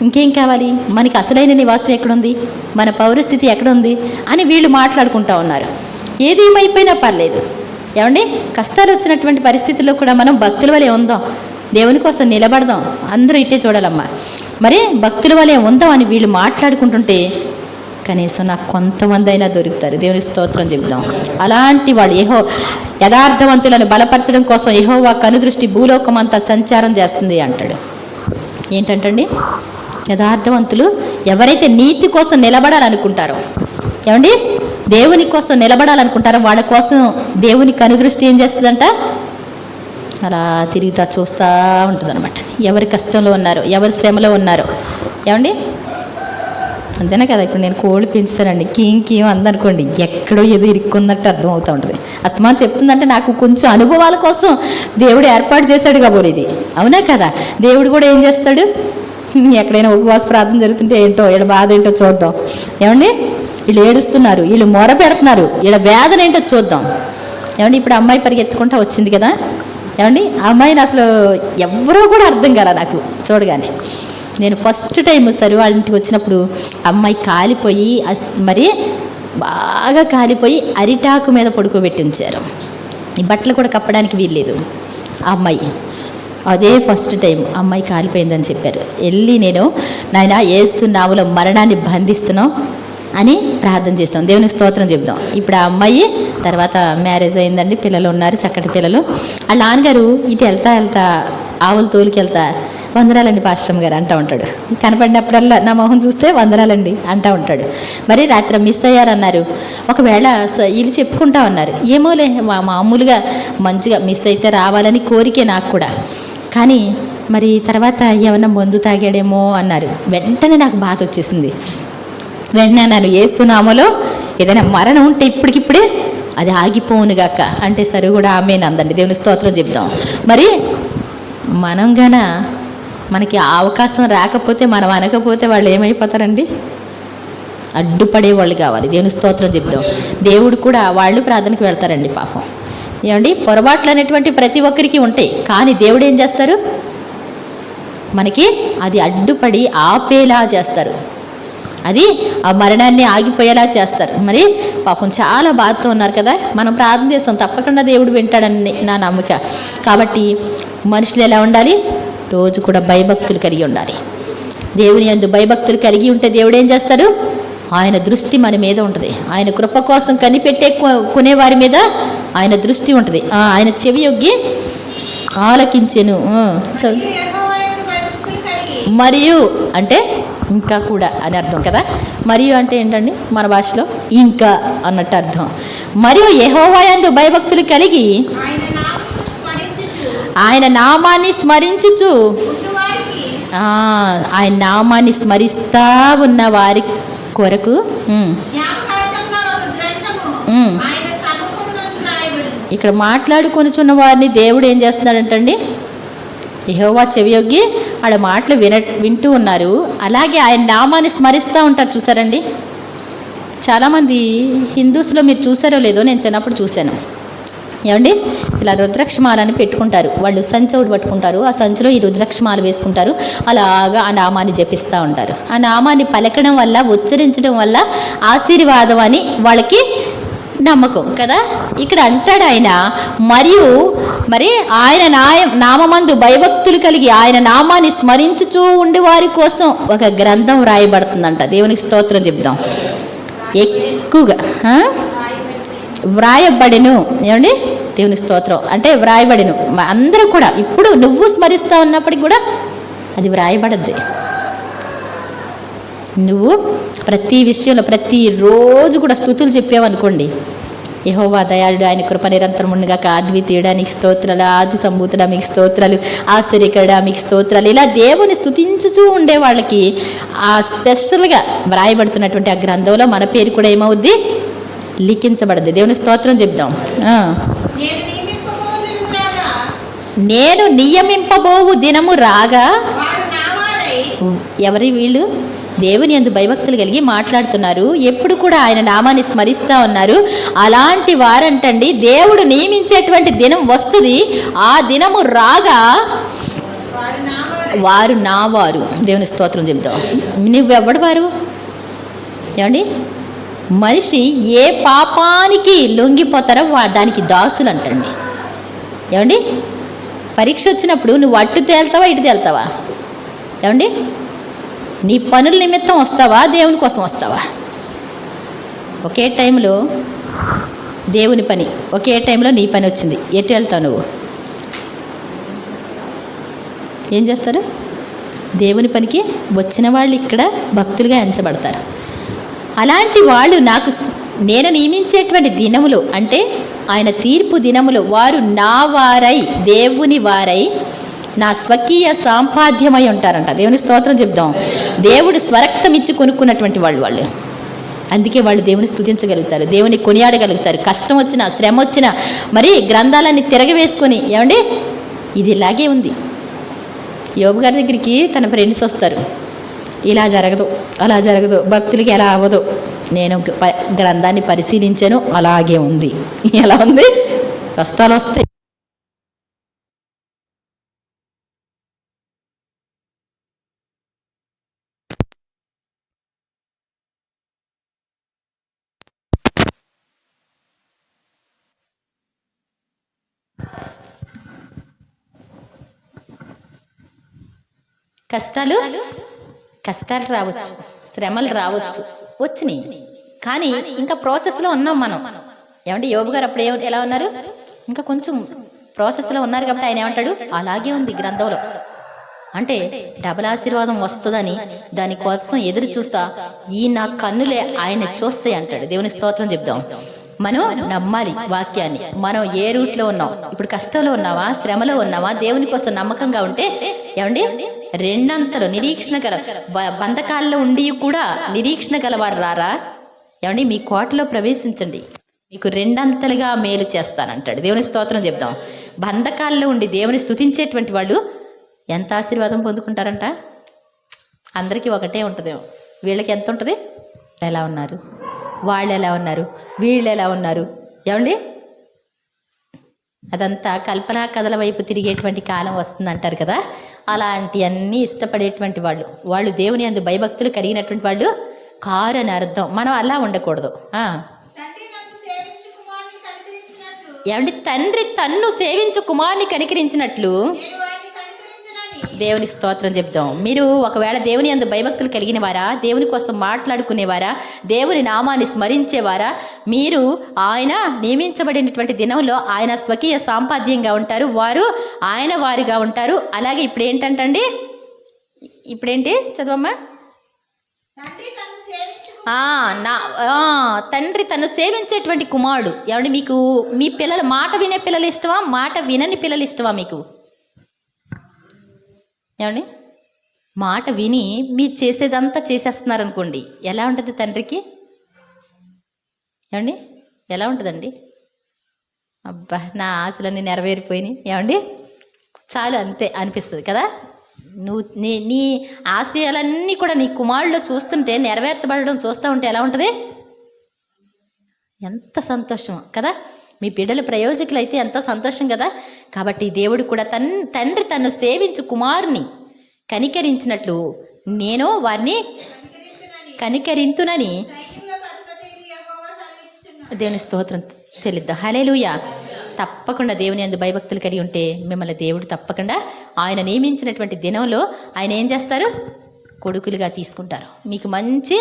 ఇంకేం కావాలి? మనకి అసలైన నివాసం ఎక్కడుంది, మన పౌరస్థితి ఎక్కడుంది అని వీళ్ళు మాట్లాడుకుంటూ ఉన్నారు. ఏది ఏమైపోయినా పర్లేదు. ఏమండి కష్టాలు వచ్చినటువంటి పరిస్థితుల్లో కూడా మనం భక్తుల వలె ఉందాం, దేవుని కోసం నిలబడదాం. అందరూ ఇట్టే చూడాలమ్మా. మరి భక్తుల వలె ఉందాం అని వీళ్ళు మాట్లాడుకుంటుంటే కనీసం నాకు కొంతమంది అయినా దొరుకుతారు. దేవుని స్తోత్రం చెప్దాం. అలాంటి వాడు యథార్థవంతులను బలపరచడం కోసం యెహోవా కనుదృష్టి భూలోకం అంతా సంచారం చేస్తుంది అంటాడు. ఏంటంటండి యథార్థవంతులు ఎవరైతే నీతి కోసం నిలబడాలనుకుంటారో, ఏమండి దేవుని కోసం నిలబడాలనుకుంటారో వాళ్ళ కోసం దేవుని కనుదృష్టి ఏం చేస్తుందంట? అలా తిరుగుతా చూస్తూ ఉంటుంది అనమాట. ఎవరి కష్టంలో ఉన్నారో, ఎవరి శ్రమలో ఉన్నారో, ఏమండి అంతేనా కదా. ఇప్పుడు నేను కోళ్ళు పెంచుతానండి, కీం అందనుకోండి, ఎక్కడో ఏదో ఇరుక్కున్నట్టు అర్థం అవుతూ ఉంటుంది. అస్తమానం చెప్తుందంటే నాకు కొంచెం అనుభవాల కోసం దేవుడు ఏర్పాటు చేశాడు కాబోలు ఇది. అవునా కదా. దేవుడు కూడా ఏం చేస్తాడు, ఎక్కడైనా ఉపవాస ప్రార్థన జరుగుతుంటే ఏంటో వీళ్ళ బాధ ఏంటో చూద్దాం. ఏమండి, వీళ్ళు ఏడుస్తున్నారు, వీళ్ళు మొర పెడుతున్నారు, వీళ్ళ వేదన ఏంటో చూద్దాం. ఏమండి, ఇప్పుడు అమ్మాయి పరిగెత్తుకుంటా వచ్చింది కదా. ఏమండి, ఆ అమ్మాయిని అసలు ఎవరో కూడా అర్థం కాల నాకు చూడగానే. నేను ఫస్ట్ టైం సరి వాళ్ళ ఇంటికి వచ్చినప్పుడు అమ్మాయి కాలిపోయి మరి బాగా కాలిపోయి అరిటాకు మీద పడుకోబెట్టి ఉంచారు. ఈ బట్టలు కూడా కప్పడానికి వీల్లేదు ఆ అమ్మాయి. అదే ఫస్ట్ టైం అమ్మాయి కాలిపోయిందని చెప్పారు. వెళ్ళి నేను నాయన యేసు నామములో మరణాన్ని బంధిస్తున్నాం అని ప్రార్థన చేస్తాం. దేవునికి స్తోత్రం చెప్దాం. ఇప్పుడు ఆ అమ్మాయి తర్వాత మ్యారేజ్ అయిందండి, పిల్లలు ఉన్నారు, చక్కటి పిల్లలు. వాళ్ళ నాన్నగారు ఇటు వెళ్తా ఆవులు తోలికెళ్తా వందనాలండి పాస్టర్ గారు అంటూ ఉంటాడు. కనపడినప్పుడల్లా నా మొహం చూస్తే వందనాలండి అంటూ ఉంటాడు. మరి రాత్రి మిస్ అయ్యారన్నారు. ఒకవేళ వీళ్ళు చెప్పుకుంటా ఉన్నారు, ఏమోలే మామూలుగా మంచిగా మిస్ అయితే రావాలని కోరికే నాకు కూడా, కానీ మరి తర్వాత ఏమన్నా మందు తాగాడేమో అన్నారు. వెంటనే నాకు బాధ వచ్చేసింది. వెంటనే అన్నాను, యేసునామములో ఏదైనా మరణం ఉంటే ఇప్పటికిప్పుడే అది ఆగిపోనుగాక అంటే సరే కూడా ఆమేనందండి. దేవుని స్తోత్రం చెప్దాం. మరి మనం గన మనకి అవకాశం రాకపోతే, మనం అనకపోతే వాళ్ళు ఏమైపోతారండి, అడ్డుపడే వాళ్ళు కావాలి. దేవుని స్తోత్రం చెప్దాం. దేవుడు కూడా వాళ్ళు ప్రార్థనకు వెళ్తారండి పాపం. ఏమండి, పొరపాట్లు అనేటువంటి ప్రతి ఒక్కరికి ఉంటాయి, కానీ దేవుడు ఏం చేస్తారు, మనకి అది అడ్డుపడి ఆపేలా చేస్తారు, అది ఆ మరణాన్ని ఆగిపోయేలా చేస్తారు. మరి పాపం చాలా బాధతో ఉన్నారు కదా. మనం ప్రార్థన చేస్తాం, తప్పకుండా దేవుడు వింటాడని నా నమ్మక. కాబట్టి మనుషులు ఎలా ఉండాలి, రోజు కూడా భయభక్తులు కలిగి ఉండాలి. దేవుని యందు భయభక్తులు కలిగి ఉంటే దేవుడు ఏం చేస్తాడు, ఆయన దృష్టి మన మీద ఉంటుంది. ఆయన కృప కోసం కనిపెట్టే కొనేవారి మీద ఆయన దృష్టి ఉంటుంది. ఆయన చెవి యొగ్గి ఆలకించెను. మరియు అంటే ఇంకా కూడా అని అర్థం కదా. మరియు అంటే ఏంటండి మన భాషలో ఇంకా అన్నట్టు అర్థం. మరియు యెహోవా యందు భయభక్తులు కలిగి ఆయన నామాన్ని స్మరించుచు, ఆయన నామాన్ని స్మరిస్తా ఉన్న వారి కొరకు ఇక్కడ మాట్లాడుకొనిచున్న వారిని దేవుడు ఏం చేస్తున్నాడంటండి, యెహోవా చెవియొగ్గి ఆడ మాటలు వింటూ ఉన్నారు. అలాగే ఆయన నామాన్ని స్మరిస్తూ ఉంటారు. చూసారండి, చాలామంది హిందూస్లో మీరు చూసారో లేదో, నేను చిన్నప్పుడు చూశాను. ఏమండి, ఇలా రుద్రాక్షమాలని పెట్టుకుంటారు, వాళ్ళు సంచి ఒకటి పట్టుకుంటారు, ఆ సంచిలో ఈ రుద్రాక్షమాలు వేసుకుంటారు, అలాగా ఆ నామాన్ని జపిస్తూ ఉంటారు. ఆ నామాన్ని పలకడం వల్ల, ఉచ్చరించడం వల్ల ఆశీర్వాదం అని వాళ్ళకి నమ్మకం కదా. ఇక్కడ అంటాడు ఆయన, మరియు మరి ఆయన నామందు భయభక్తులు కలిగి ఆయన నామాన్ని స్మరించుచూ ఉండే వారి కోసం ఒక గ్రంథం వ్రాయబడుతుందంట. దేవునికి స్తోత్రం చెప్దాం. ఎక్కువగా వ్రాయబడెను. ఏమండి, దేవుని స్తోత్రం అంటే వ్రాయబడెను. అందరూ కూడా ఇప్పుడు నువ్వు స్మరిస్తా ఉన్నప్పటికి కూడా అది వ్రాయబడద్ది. నువ్వు ప్రతి విషయంలో ప్రతిరోజు కూడా స్తుతులు చెప్పావనుకోండి, యెహోవా దయాళుడు, ఆయన కృప నిరంతరం ఉండగాక, అద్వితీయుడా నీకు స్తోత్రాలు, ఆది సంభూతుడా మీకు స్తోత్రాలు, ఆశ్చర్యకరుడా మీకు స్తోత్రాలు, ఇలా దేవుని స్తుతించుచూ ఉండే వాళ్ళకి ఆ స్పెషల్గా వ్రాయబడుతున్నటువంటి ఆ గ్రంథంలో మన పేరు కూడా ఏమవుద్ది, లిఖించబడద్ది. దేవుని స్తోత్రం చెప్దాం. నేను నియమింపబోవు దినము రాగా, ఎవరి వీళ్ళు దేవుని యందు భయభక్తులు కలిగి మాట్లాడుతున్నారు, ఎప్పుడు కూడా ఆయన నామాన్ని స్మరిస్తూ ఉన్నారు. అలాంటి వారంటండి దేవుడు నియమించేటువంటి దినం వస్తుంది. ఆ దినము రాగా వారు నా వారు. దేవుని స్తోత్రం చెప్తాం. నువ్వెవడు వారు? ఏమండి, మనిషి ఏ పాపానికి లొంగిపోతారో దానికి దాసులు అంటండి. ఏమండి, పరీక్ష వచ్చినప్పుడు నువ్వు అటు తేల్తావా ఇటు తేల్తావా? ఏమండి, నీ పనుల నిమిత్తం వస్తావా, దేవుని కోసం వస్తావా? ఒకే టైంలో దేవుని పని, ఒకే టైంలో నీ పని వచ్చింది, ఎటు వెళ్తావు నువ్వు? ఏం చేస్తారు? దేవుని పనికి వచ్చిన వాళ్ళు ఇక్కడ భక్తులుగా ఎంచబడతారు. అలాంటి వాళ్ళు నేను నియమించేటువంటి దినములు అంటే ఆయన తీర్పు దినములు వారు నా వారై, దేవుని వారై నా స్వకీయ సాంపాద్యమై ఉంటారంట. దేవుని స్తోత్రం చెప్దాం. దేవుడు స్వరక్తం ఇచ్చి కొనుక్కున్నటువంటి వాళ్ళు. అందుకే వాళ్ళు దేవుని స్తుతించగలుగుతారు, దేవుని కొనియాడగలుగుతారు. కష్టం వచ్చినా, శ్రమ వచ్చినా మరి గ్రంథాలన్నీ తిరగవేసుకొని, ఏమండి ఇది ఇలాగే ఉంది. యోబు గారి దగ్గరికి తన ఫ్రెండ్స్ వస్తారు, ఇలా జరగదు, అలా జరగదు, భక్తులకి ఎలా అవ్వదు. నేను గ్రంథాన్ని పరిశీలించాను, అలాగే ఉంది. ఎలా ఉంది? కష్టాలు వస్తాయి, కష్టాలు రావచ్చు, శ్రమలు రావచ్చు, వచ్చినాయి. కానీ ఇంకా ప్రాసెస్లో ఉన్నాం మనం. ఏమంటే యోబు గారు అప్పుడు ఎలా ఉన్నారు? ఇంకా కొంచెం ప్రాసెస్లో ఉన్నారు కాబట్టి ఆయన ఏమంటాడు? అలాగే ఉంది గ్రంథంలో. అంటే డబల్ ఆశీర్వాదం వస్తుందని దానికోసం ఎదురు చూస్తా ఈ నా కన్నులే ఆయన చూస్తాయి అంటాడు. దేవుని స్తోత్రం చెప్దాం. మనం నమ్మాలి వాక్యాన్ని. మనం ఏ రూట్లో ఉన్నాం, ఇప్పుడు కష్టంలో ఉన్నావా, శ్రమలో ఉన్నావా, దేవుని కోసం నమ్మకంగా ఉంటే ఏమండి రెండంతలు నిరీక్షణ గల బంధకాల్లో ఉండి కూడా నిరీక్షణ గలవారు రారా? ఏమండి మీ కోటలో ప్రవేశించండి, మీకు రెండంతలుగా మేలు చేస్తానంటాడు. దేవుని స్తోత్రం చెప్దాం. బంధకాల్లో ఉండి దేవుని స్తుతించేటువంటి వాళ్ళు ఎంత ఆశీర్వాదం పొందుకుంటారంట? అందరికీ ఒకటే ఉంటుందేమో. వీళ్ళకి ఎంత ఉంటుంది? ఎలా ఉన్నారు, వాళ్ళు ఎలా ఉన్నారు, వీళ్ళు ఎలా ఉన్నారు, ఏమండి అదంతా కల్పనా కథల వైపు తిరిగేటువంటి కాలం వస్తుంది అంటారు కదా. అలాంటి అన్నీ ఇష్టపడేటువంటి వాళ్ళు దేవుని యందు భయభక్తులు కలిగినటువంటి వాళ్ళు కారు అని అర్థం. మనం అలా ఉండకూడదు. ఏమండి తండ్రి తన్ను సేవించు కుమారుని కనికరించినట్లు దేవుని స్తోత్రం చెప్దాం. మీరు ఒకవేళ దేవుని యందు భయభక్తులు కలిగిన వారా, దేవుని కోసం మాట్లాడుకునేవారా, దేవుని నామాన్ని స్మరించేవారా, మీరు ఆయన నియమించబడినటువంటి దినంలో ఆయన స్వకీయ సాంపాద్యంగా ఉంటారు, వారు ఆయన వారిగా ఉంటారు. అలాగే ఇప్పుడు ఏంటంటండి, ఇప్పుడేంటి చదవమ్మా? తండ్రి తను సేవించేటువంటి కుమారుడు. ఏమండి మీకు మీ పిల్లలు మాట వినే పిల్లలు ఇష్టమా, మాట వినని పిల్లలు ఇష్టమా? మీకు ఏమండి మాట విని మీరు చేసేదంతా చేసేస్తున్నారు అనుకోండి, ఎలా ఉంటుంది తండ్రికి? ఏమండి ఎలా ఉంటుందండి? అబ్బా నా ఆశలన్నీ నెరవేరిపోయినాయి, ఏమండి చాలు అంతే అనిపిస్తుంది కదా. నువ్వు నీ ఆశయాలన్నీ కూడా నీ కుమారుల్లో చూస్తుంటే, నెరవేర్చబడడం చూస్తూ ఉంటే ఎలా ఉంటుంది? ఎంత సంతోషం కదా. మీ బిడ్డలు ప్రయోజకులు అయితే ఎంతో సంతోషం కదా. కాబట్టి దేవుడు కూడా తండ్రి తన్ను సేవించు కుమారుని కనికరించినట్లు నేను వారిని కనికరింతునని దేవుని స్తోత్రం చెల్లిద్దాం. హల్లెలూయా. తప్పకుండా దేవుని యందు భయభక్తులు కలిగి ఉంటే మిమ్మల్ని దేవుడు తప్పకుండా ఆయన నియమించినటువంటి దినంలో ఆయన ఏం చేస్తారు? కొడుకులుగా తీసుకుంటారు. మీకు మంచి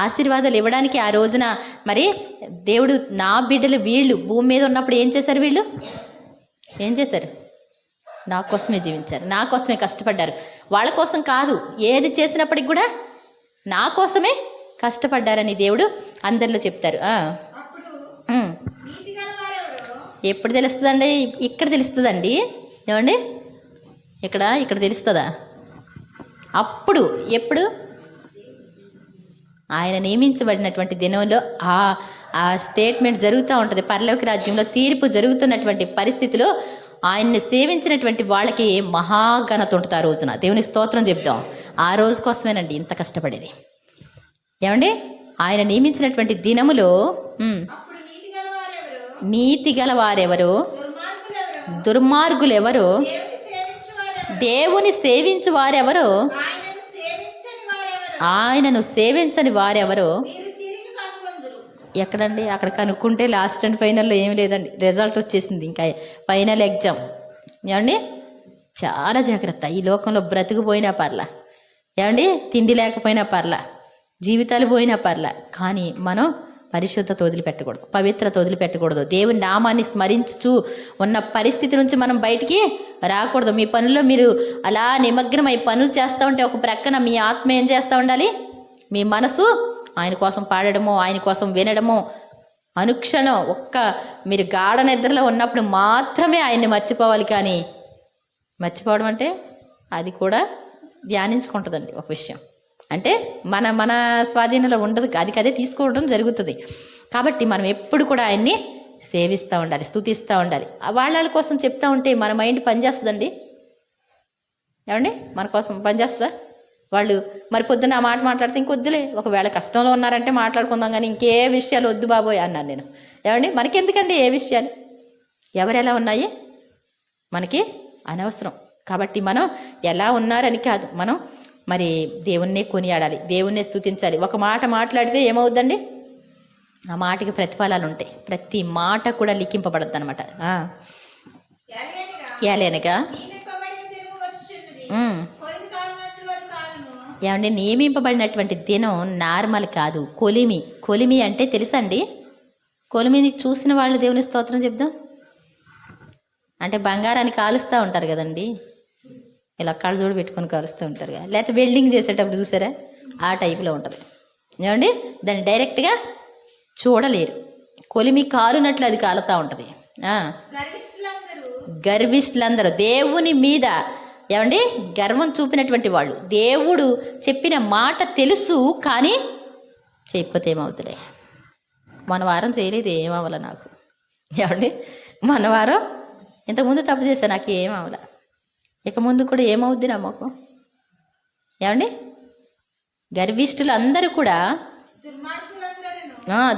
ఆశీర్వాదాలు ఇవ్వడానికి ఆ రోజున మరి దేవుడు నా బిడ్డలు వీళ్ళు భూమి మీద ఉన్నప్పుడు ఏం చేశారు? వీళ్ళు ఏం చేశారు? నా కోసమే జీవించారు, నా కోసమే కష్టపడ్డారు. వాళ్ళ కోసం కాదు, ఏది చేసినప్పటికి కూడా నా కోసమే కష్టపడ్డారని దేవుడు అందరిలో చెప్తారు. ఎప్పుడు తెలుస్తుందండి? ఇక్కడ తెలుస్తుందండి. ఏమండి ఇక్కడ తెలుస్తుందా? అప్పుడు ఎప్పుడు ఆయన నియమించబడినటువంటి దినంలో ఆ స్టేట్మెంట్ జరుగుతూ ఉంటుంది. పరలోక రాజ్యంలో తీర్పు జరుగుతున్నటువంటి పరిస్థితిలో ఆయన్ని సేవించినటువంటి వాళ్ళకి మహాఘనత ఉంటుంది ఆ రోజున. దేవుని స్తోత్రం చెప్దాం. ఆ రోజు కోసమేనండి ఇంత కష్టపడేది. ఏమండి ఆయన నియమించినటువంటి దినములో నీతి గల వారెవరు, దుర్మార్గులు ఎవరు, దేవుని సేవించు వారెవరు, ఆయనను సేవించని వారెవరు. ఎక్కడండి? అక్కడ కనుక్కుంటే లాస్ట్ అండ్ ఫైనల్లో ఏమి లేదండి, రిజల్ట్ వచ్చేసింది. ఇంకా ఫైనల్ ఎగ్జామ్. ఏమండి చాలా జాగ్రత్త. ఈ లోకంలో బ్రతుకుపోయినా పర్లా, ఏమండి తిండి లేకపోయినా పర్లా, జీవితాలు పోయినా పర్లా, కానీ మనం పరిశుద్ధత వదిలిపెట్టకూడదు, పవిత్రత వదిలిపెట్టకూడదు. దేవుని నామాన్ని స్మరించుతూ ఉన్న పరిస్థితి నుంచి మనం బయటికి రాకూడదు. మీ పనుల్లో మీరు అలా నిమగ్నమై పనులు చేస్తూ ఉంటే ఒక ప్రక్కన మీ ఆత్మ ఏం చేస్తూ ఉండాలి? మీ మనసు ఆయన కోసం పాడడము, ఆయన కోసం వినడము, అనుక్షణం మీరు గాఢ నిద్రలో ఉన్నప్పుడు మాత్రమే ఆయన్ని మర్చిపోవాలి. కానీ మర్చిపోవడం అంటే అది కూడా ధ్యానించుకుంటుందండి ఒక విషయం. అంటే మన మన స్వాధీనంలో ఉండదు, అది అదే తీసుకోవడం జరుగుతుంది. కాబట్టి మనం ఎప్పుడు కూడా ఆయన్ని సేవిస్తూ ఉండాలి, స్తుతిస్తూ ఉండాలి. వాళ్ళ కోసం చెప్తా ఉంటే మన మైండ్ పనిచేస్తుందండి. ఏమండి, మన కోసం పనిచేస్తుందా? వాళ్ళు మరి పొద్దున్న ఆ మాట మాట్లాడితే ఇంకొద్దులే, ఒకవేళ కష్టంలో ఉన్నారంటే మాట్లాడుకుందాం, కానీ ఇంకే విషయాలు వద్దు బాబోయ్ అన్నాను నేను. ఏమండి, మనకెందుకండి ఏ విషయాలు, ఎవరు ఎలా ఉన్నాయి మనకి అనవసరం. కాబట్టి మనం ఎలా ఉన్నారని కాదు, మనం మరి దేవుణ్ణే కొనియాడాలి, దేవుణ్ణే స్తుతించాలి. ఒక మాట మాట్లాడితే ఏమవుద్దండి, ఆ మాటకి ప్రతిఫలాలు ఉంటాయి. ప్రతి మాట కూడా లిఖింపబడద్దు అనమాట. ఏలేనగా ఏమండి, నియమింపబడినటువంటి దినం నార్మల్ కాదు, కొలిమి అంటే తెలుసండి. కొలిమిని చూసిన వాళ్ళు దేవుని స్తోత్రం చెప్దాం. అంటే బంగారాన్ని కాలుస్తూ ఉంటారు కదండి, ఇలా కళ్ళజోడు పెట్టుకొని కాలుస్తూ ఉంటారు కదా, లేకపోతే వెల్డింగ్ చేసేటప్పుడు చూసారా, ఆ టైపులో ఉంటుంది. ఏమండి, దాన్ని డైరెక్ట్గా చూడలేరు. కొలిమి కాలునట్లు అది కాలుతూ ఉంటుంది. గర్విష్ఠులందరూ దేవుని మీద ఏమండి గర్వం చూపినటువంటి వాళ్ళు. దేవుడు చెప్పిన మాట తెలుసు, కానీ చేయకపోతే ఏమవుతుందే. మన వారం చేయలేదు, ఏమవ్వాల నాకు. ఏమండి, మన వారం ఇంతకుముందు తప్పు చేశా, నాకు ఏమవ్వాల, ఇక ముందు కూడా ఏమవుద్ది నమ్మకం. ఏమండి, గర్విష్ఠులు అందరూ కూడా,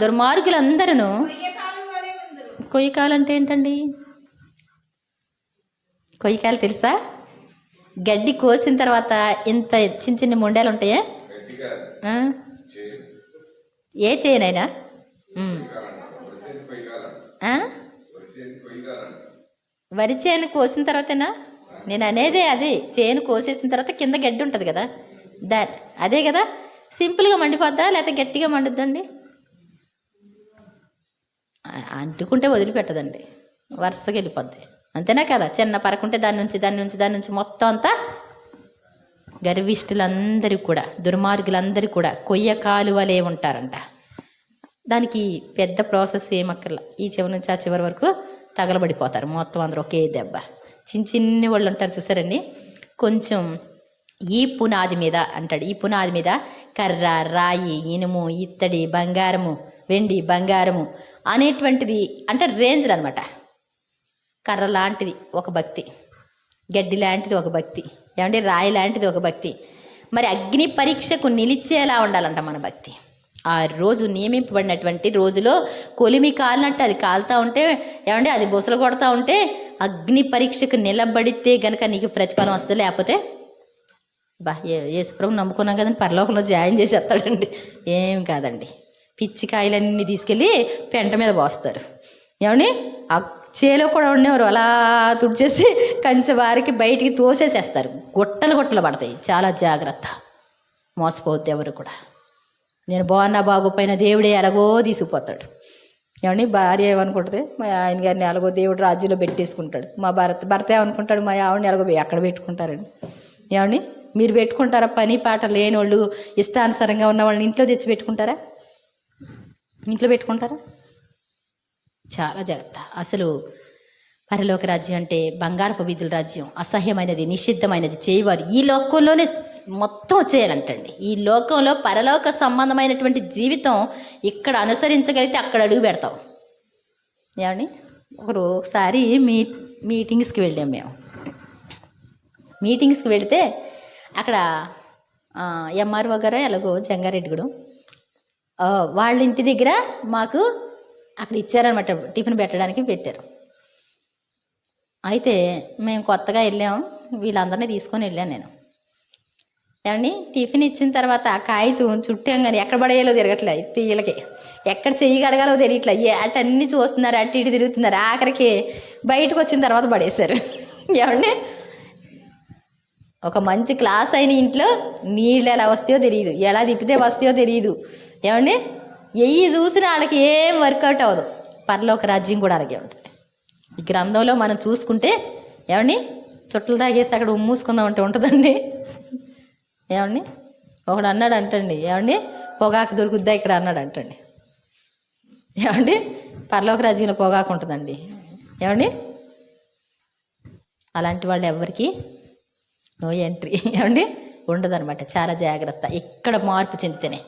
దుర్మార్గులందరూ కొయ్యకాలంటే ఏంటండి? కొయ్యకాయలు తెలుసా? గడ్డి కోసిన తర్వాత ఇంత చిన్న చిన్న ముండాలు ఉంటాయా? ఏ చేయనైనా వరి చేను కోసిన తర్వాతేనా? నేను అనేదే అది. చేను కోసేసిన తర్వాత కింద గడ్డి ఉంటుంది కదా, అదే కదా. సింపుల్గా మండిపోద్దా లేకపోతే గట్టిగా మండుద్దండి? అంటుకుంటే వదిలిపెట్టదండి, వరుసగా వెళ్ళిపోద్ది, అంతేనా కదా. చిన్న పరకుంటే దాని నుంచి మొత్తం అంతా. గర్విష్ఠులందరూ కూడా, దుర్మార్గులందరూ కూడా కొయ్య కాలువలే ఉంటారంట. దానికి పెద్ద ప్రాసెస్ ఏమక్కర్లా, ఈ చివరి నుంచి ఆ చివరి వరకు తగలబడిపోతారు మొత్తం అందరూ ఒకే దెబ్బ. చిన్ని వాళ్ళు ఉంటారు చూసారండి, కొంచెం ఈ పునాది మీద అంటాడు, ఈ పునాది మీద కర్ర, రాయి, ఇనుము, ఇత్తడి, బంగారము, వెండి, బంగారము అనేటువంటిది అంటే రేంజ్లు అనమాట. కర్ర లాంటిది ఒక భక్తి, గడ్డి లాంటిది ఒక భక్తి, ఏమంటే రాయి లాంటిది ఒక భక్తి. మరి అగ్ని పరీక్షకు నిలిచేలా ఉండాలంట మన భక్తి. ఆ రోజు నియమింపబడినటువంటి రోజులో కొలిమి కాలినట్టు అది కాలుతూ ఉంటే, ఏమంటే అది బొసలు కొడతా ఉంటే అగ్ని పరీక్షకు నిలబడితే గనక నీకు ప్రతిఫలం వస్తుంది. లేకపోతే యేసుప్రభు నమ్ముకున్నాం కదండి, పరలోకంలో జాయిన్ చేసేస్తాడండి. ఏం కాదండి, పిచ్చికాయలన్నీ తీసుకెళ్ళి పెంట మీద పోస్తారు. ఏమండి, ఆ చేలో కూడా ఉండేవారు అలా తుడిచేసి కంచె వారికి బయటికి తోసేసేస్తారు. గుట్టలు పడతాయి, చాలా జాగ్రత్త, మోసపోద్ది ఎవరు కూడా. నేను బాగున్నా బాగోపోయినా దేవుడే ఎలాగో తీసుకుపోతాడు. ఏమండి, భార్య ఏమనుకుంటుంది, మా ఆయన గారిని ఎలాగో దేవుడు రాజ్యంలో పెట్టేసుకుంటాడు. మా భర్త ఏమనుకుంటాడు, మా ఆవిడని ఎలాగో ఎక్కడ పెట్టుకుంటారండి. ఏమండి, మీరు పెట్టుకుంటారా? పని పాట లేనోళ్ళు, ఇష్టానుసారంగా ఉన్న వాళ్ళని ఇంట్లో తెచ్చి పెట్టుకుంటారా? ఇంట్లో పెట్టుకుంటారా? చాలా జాగ్రత్త. అసలు పరలోక రాజ్యం అంటే బంగారపు వీధుల రాజ్యం, అసహ్యమైనది, నిషిద్ధమైనది చేయవారు ఈ లోకంలోనే మొత్తం చేయాలంటండి. ఈ లోకంలో పరలోక సంబంధమైనటువంటి జీవితం ఇక్కడ అనుసరించగలిగితే అక్కడ అడుగు పెడతావు. ఏమండి, ఒకసారి మీటింగ్స్కి వెళ్ళాం మేము. మీటింగ్స్కి వెళితే అక్కడ ఎంఆర్ఓ గారు ఎలాగో జంగారెడ్డిగూడెం వాళ్ళ ఇంటి దగ్గర మాకు అక్కడ ఇచ్చారనమాట, టిఫిన్ పెట్టారు. అయితే మేము కొత్తగా వెళ్ళాము, వీళ్ళందరినీ తీసుకొని వెళ్ళాను నేను. ఏమండి, టిఫిన్ ఇచ్చిన తర్వాత ఆ కాగితం చుట్టాగానే ఎక్కడ పడేయాలో తిరగట్లే, వీళ్ళకి ఎక్కడ చెయ్యి కడగాలో తెలియట్లే, అటన్నీ చూస్తున్నారు, అటు ఇటు తిరుగుతున్నారు. ఆఖరికి బయటకు వచ్చిన తర్వాత పడేశారు. ఏమండి, ఒక మంచి క్లాస్ అయిన ఇంట్లో నీళ్ళు ఎలా వస్తాయో తెలియదు, ఎలా తిప్పితే వస్తాయో తెలియదు. ఏమండి, ఎయ్యి చూసిన వాళ్ళకి ఏం వర్కౌట్ అవ్వదు. పరలోక రాజ్యం కూడా అలాగే ఉంటుంది. ఈ గ్రంథంలో మనం చూసుకుంటే ఏమండి, చుట్టలు తాగేసి అక్కడ ఉమ్మూసుకుందామంటే ఉంటుందండి. ఏమండి, ఒకడు అన్నాడు అంటండి, ఏమండి పొగాకు దొరుకుద్దా ఇక్కడ అన్నాడు అంటండి. ఏమండి, పరలోక రాజ్యంలో పొగాకు ఉంటుందండి. ఏమండి, అలాంటి వాళ్ళు ఎవరికి నో ఎంట్రీ ఏమండి ఉండదన్నమాట. చాలా జాగ్రత్త. ఇక్కడ మార్పు చెందితేనే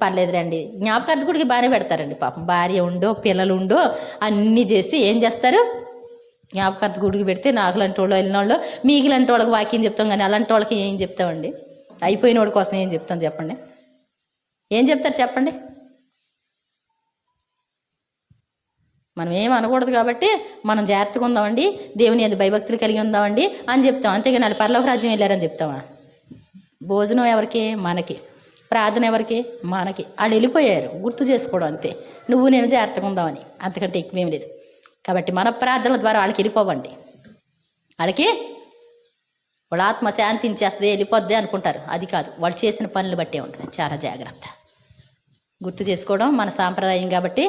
పర్లేదు రండి. జ్ఞాపకార్థ గుడికి బాగానే పెడతారండి పాపం. భార్య ఉండో పిల్లలు ఉండో అన్నీ చేసి ఏం చేస్తారు, జ్ఞాపకార్థ గుడికి పెడితే నాకులాంటి వాళ్ళు వెళ్ళిన వాళ్ళు మీకులాంటి వాళ్ళకి వాక్యం చెప్తాం, కానీ అలాంటి వాళ్ళకి ఏం చెప్తామండి? అయిపోయిన వాడి కోసం ఏం చెప్తాం చెప్పండి? ఏం చెప్తారు చెప్పండి? మనం ఏం అనకూడదు కాబట్టి మనం జాగ్రత్తగా ఉందామండి, దేవుని అది భయభక్తులు కలిగి ఉందామండి అని చెప్తాం. అంతేగాని వాళ్ళు పరలోక రాజ్యం వెళ్ళారని చెప్తామా? భోజనం ఎవరికి? మనకి. ప్రార్థన ఎవరికి? మనకి. వాళ్ళు వెళ్ళిపోయారు, గుర్తు చేసుకోవడం అంతే. నువ్వు నేను జాగ్రత్తగా ఉందామని, అంతకంటే ఎక్కువేం లేదు. కాబట్టి మన ప్రార్థనల ద్వారా వాళ్ళకి వెళ్ళిపోవండి. వాళ్ళకి వాళ్ళ ఆత్మ శాంతించేస్తుంది, వెళ్ళిపోద్ది అనుకుంటారు. అది కాదు, వాళ్ళు చేసిన పనులు బట్టే ఉంటుంది. చాలా జాగ్రత్త. గుర్తు చేసుకోవడం మన సాంప్రదాయం కాబట్టి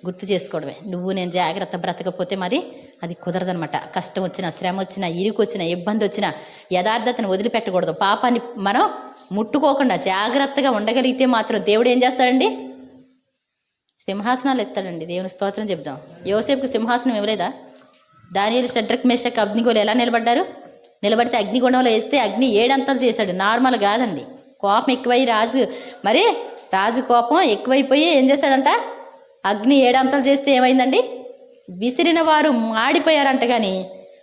గుర్తు చేసుకోవడమే. నువ్వు నేను జాగ్రత్త బ్రతకపోతే మరి అది కుదరదనమాట. కష్టం వచ్చినా, శ్రమ వచ్చినా, ఇరుకు వచ్చినా, ఇబ్బంది వచ్చినా యథార్థతను వదిలిపెట్టకూడదు. పాపాన్ని మనం ముట్టుకోకుండా జాగ్రత్తగా ఉండగలిగితే మాత్రం దేవుడు ఏం చేస్తాడండి? సింహాసనాలు ఎత్తాడండి. దేవుని స్తోత్రం చెప్దాం. యోసేపుకు సింహాసనం ఇవ్వలేదా? దానియేలు, షడ్రక్, మేషక్, అగ్నిగోలు ఎలా నిలబడ్డారు? నిలబడితే అగ్నిగుండంలో వేస్తే అగ్ని 7 అంతలు చేశాడు. నార్మల్ కాదండి. కోపం ఎక్కువై రాజు కోపం ఎక్కువైపోయి ఏం చేశాడంట? అగ్ని 7 అంతలు చేస్తే ఏమైందండి? విసిరిన వారు మాడిపోయారంట. కానీ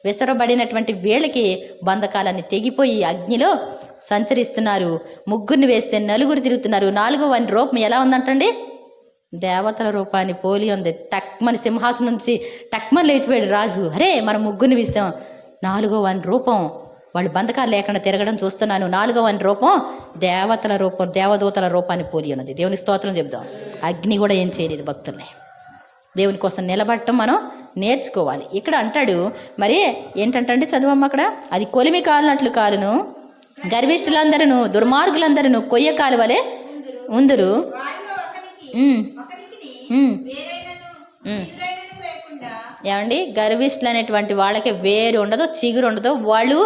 విసరబడినటువంటి వీళ్ళకి బంధకాలన్నీ తెగిపోయి అగ్నిలో సంచరిస్తున్నారు. 3 వేస్తే 4 తిరుగుతున్నారు. 4వ రూపం ఎలా ఉందంటండి? దేవతల రూపాన్ని పోలి ఉంది. టక్మని సింహాసనం నుంచి టక్మని లేచిపోయాడు రాజు. అరే మనం 3 వేసాం. 4వ రూపం వాళ్ళు బంధకాలు లేకుండా తిరగడం చూస్తున్నాను. 4వ రూపం దేవతల రూపం, దేవదూతల రూపాన్ని పోలి ఉన్నది. దేవుని స్తోత్రం చెప్దాం. అగ్ని కూడా ఏం చేయలేదు భక్తుల్ని. దేవుని కోసం నిలబడటం మనం నేర్చుకోవాలి. ఇక్కడ అంటాడు మరి ఏంటంటే చదువమ్మ అక్కడ, అది కొలిమి కాలినట్లు కాలును, గర్విష్ఠులందరూ దుర్మార్గులందరూ కొయ్య కాలు వలె ఉందురు. ఏమండి, గర్విష్ఠులు అనేటువంటి వాళ్ళకి వేరు ఉండదు, చిగురు ఉండదు. వాళ్ళు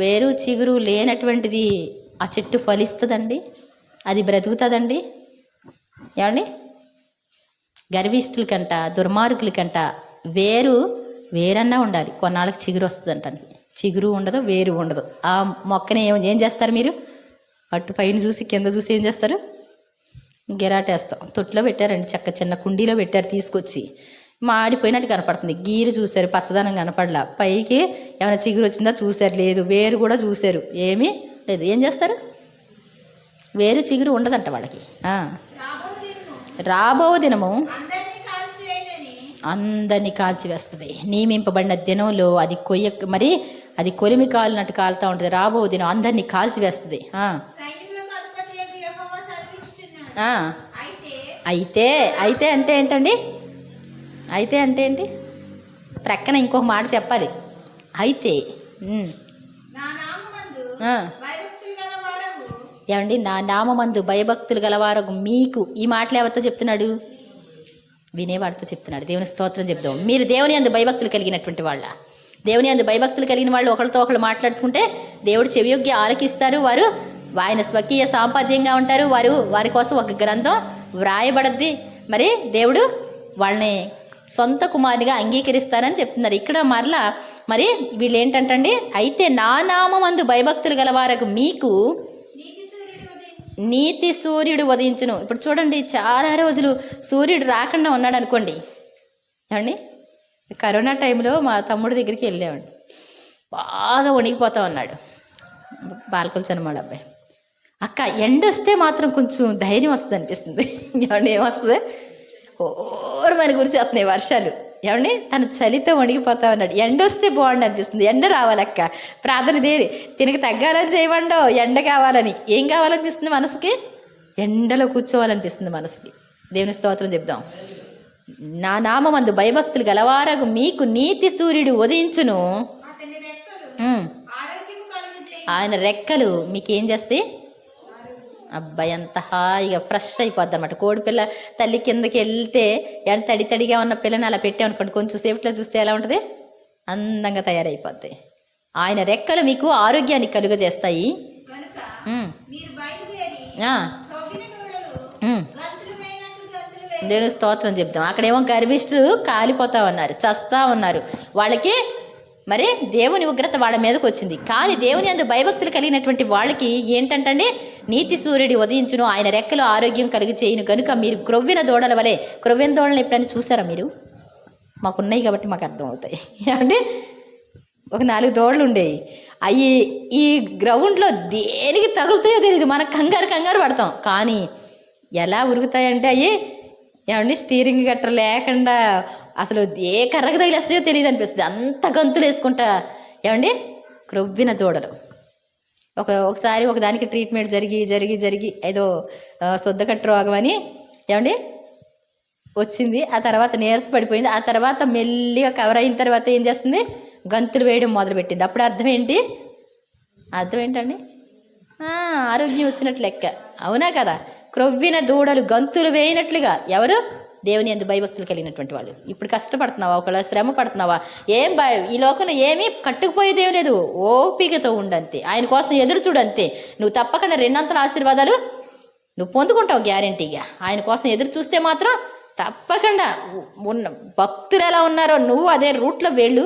వేరు చిగురు లేనటువంటిది ఆ చెట్టు ఫలిస్తుందండి, అది బ్రతుకుతుందండి. ఏమండి, గర్విష్ఠులకంట, దుర్మార్గులకంట వేరన్నా ఉండాలి. కొన్నాళ్ళకి చిగురు వస్తుందంటండి. చిగురు ఉండదు, వేరు ఉండదు. ఆ మొక్కని ఏం చేస్తారు మీరు? అటు పైన చూసి కింద చూసి ఏం చేస్తారు? గిరాటేస్తాం. తొట్టులో పెట్టారండి, చక్క చిన్న కుండీలో పెట్టారు, తీసుకొచ్చి మాడిపోయినట్టు కనపడుతుంది. గీరు చూశారు, పచ్చదనం కనపడలా. పైకి ఏమైనా చిగురు వచ్చిందా చూశారు, లేదు. వేరు కూడా చూశారు, ఏమీ లేదు. ఏం చేస్తారు? వేరు చిగురు ఉండదంట వాళ్ళకి. రాబో దినము అందరినీ కాల్చివేస్తుంది. నియమింపబడిన దినంలో అది అది కొలిమి కాలినట్టు కాలుతూ ఉంటుంది. రాబో దినం అందరినీ కాల్చివేస్తుంది. అయితే అంటే ఏంటండి? అయితే అంటే ఏంటి? ప్రక్కన ఇంకొక మాట చెప్పాలి. అయితే ఏమండి, నా నామందు భయభక్తులు గలవారు మీకు, ఈ మాటలు ఎవరితో చెప్తున్నాడు? వినేవాడితో చెప్తున్నాడు. దేవుని స్తోత్రం చెప్దాం. మీరు దేవుని యందు భయభక్తులు కలిగినటువంటి వాళ్ళ, దేవుని యందు భయభక్తులు కలిగిన వాళ్ళు ఒకరితో ఒకరు మాట్లాడుకుంటే దేవుడు చెవియొగ్గి ఆలకిస్తారు. వారు ఆయన స్వకీయ సాంపాద్యంగా ఉంటారు. వారి కోసం ఒక గ్రంథం వ్రాయబడద్ది. మరి దేవుడు వాళ్ళని సొంత కుమారునిగా అంగీకరిస్తారని చెప్తున్నారు. ఇక్కడ మరలా మరి వీళ్ళు ఏంటంటండి, అయితే నా నామందు భయభక్తులు గలవారకు మీకు నీతి సూర్యుడు ఉదయించును. ఇప్పుడు చూడండి, చాలా రోజులు సూర్యుడు రాకుండా ఉన్నాడు అనుకోండి. ఏమండి, కరోనా టైంలో మా తమ్ముడి దగ్గరికి వెళ్ళామండి. బాగా వణికిపోతా ఉన్నాడు, బాలకొల్చని మా అబ్బాయి. అక్క ఎండ వస్తే మాత్రం కొంచెం ధైర్యం వస్తుంది అనిపిస్తుంది. ఏమండి, ఏమొస్తుంది? ఓరమని కురిసేస్తున్నాయి వర్షాలు. ఏమండి, తను చలితో వణిగిపోతా ఉన్నాడు. ఎండ వస్తే బాగుండు అనిపిస్తుంది. ఎండ రావాలక్క, ప్రార్థన తినక తగ్గాలని చేయమండో, ఎండ కావాలని. ఏం కావాలనిపిస్తుంది మనసుకి? ఎండలో కూర్చోవాలనిపిస్తుంది మనసుకి. దేవుని స్తోత్రం చెప్దాం. నా నామందు భయభక్తులు గలవారగు మీకు నీతి సూర్యుడు ఉదయించును. ఆయన రెక్కలు మీకేం చేస్తాయి? అబ్బాయి అంత హాయిగా ఫ్రెష్ అయిపోద్ది అనమాట. కోడిపిల్ల తల్లి కిందకి వెళ్తే ఎంత తడిగా ఉన్న పిల్లని అలా పెట్టామనుకోండి, కొంచెం సేపట్లో చూస్తే ఎలా ఉంటుంది? అందంగా తయారైపోద్ది. ఆయన రెక్కలు మీకు ఆరోగ్యాన్ని కలుగజేస్తాయి. దేవుని స్తోత్రం చెప్దాం. అక్కడేమో గర్భిష్ఠులు కాలిపోతా ఉన్నారు, చస్తా ఉన్నారు. వాళ్ళకి మరి దేవుని ఉగ్రత వాళ్ళ మీదకి వచ్చింది. కానీ దేవుని యందు భయభక్తులు కలిగినటువంటి వాళ్ళకి ఏంటంటే నీతి సూర్యుడి ఉదయించును, ఆయన రెక్కలో ఆరోగ్యం కలిగి చేయును కనుక మీరు క్రొవ్విన దూడల వలె. క్రొవ్విన దూడలను ఎప్పుడైనా చూసారా మీరు? మాకున్నాయి కాబట్టి మాకు అర్థమవుతాయి. అంటే ఒక 4 దూడలు ఉండేవి. అవి ఈ గ్రౌండ్లో దేనికి తగులుతాయో తెలియదు, మనకు కంగారు పడతాం. కానీ ఎలా ఉరుగుతాయంటే అవి ఏమండి స్టీరింగ్ గట్ర లేకుండా అసలు ఏ కర్రకు తగిలేస్తాయో తెలియదు అనిపిస్తుంది. అంత గంతులు వేసుకుంటా ఏమండి క్రొవ్విన దూడలు. ఒకసారి ఒకదానికి ట్రీట్మెంట్ జరిగి ఏదో శుద్ధకట్టు రోగం అని ఏమండి వచ్చింది. ఆ తర్వాత నీరస పడిపోయింది. ఆ తర్వాత మెల్లిగా కవర్ అయిన తర్వాత ఏం చేస్తుంది, గంతులు వేయడం మొదలుపెట్టింది. అప్పుడు అర్థం ఏంటండి? ఆరోగ్యం వచ్చినట్లు లెక్క. అవునా కదా? క్రొవ్విన దూడలు గంతులు వేయినట్లుగా. ఎవరు? దేవుని యందు భయభక్తులు కలిగినటువంటి వాళ్ళు. ఇప్పుడు కష్టపడుతున్నావా, ఒకళ్ళ శ్రమ పడుతున్నావా, ఏం ఈ లోకంలో ఏమీ కట్టుకుపోయేదేం లేదు. ఓపికతో ఉండంతే, ఆయన కోసం ఎదురు చూడంతే. నువ్వు తప్పకుండా 2 ఆశీర్వాదాలు నువ్వు పొందుకుంటావు గ్యారెంటీగా. ఆయన కోసం ఎదురు చూస్తే మాత్రం తప్పకుండా ఉన్న భక్తులు ఎలా ఉన్నారో నువ్వు అదే రూట్లో వెళ్ళు,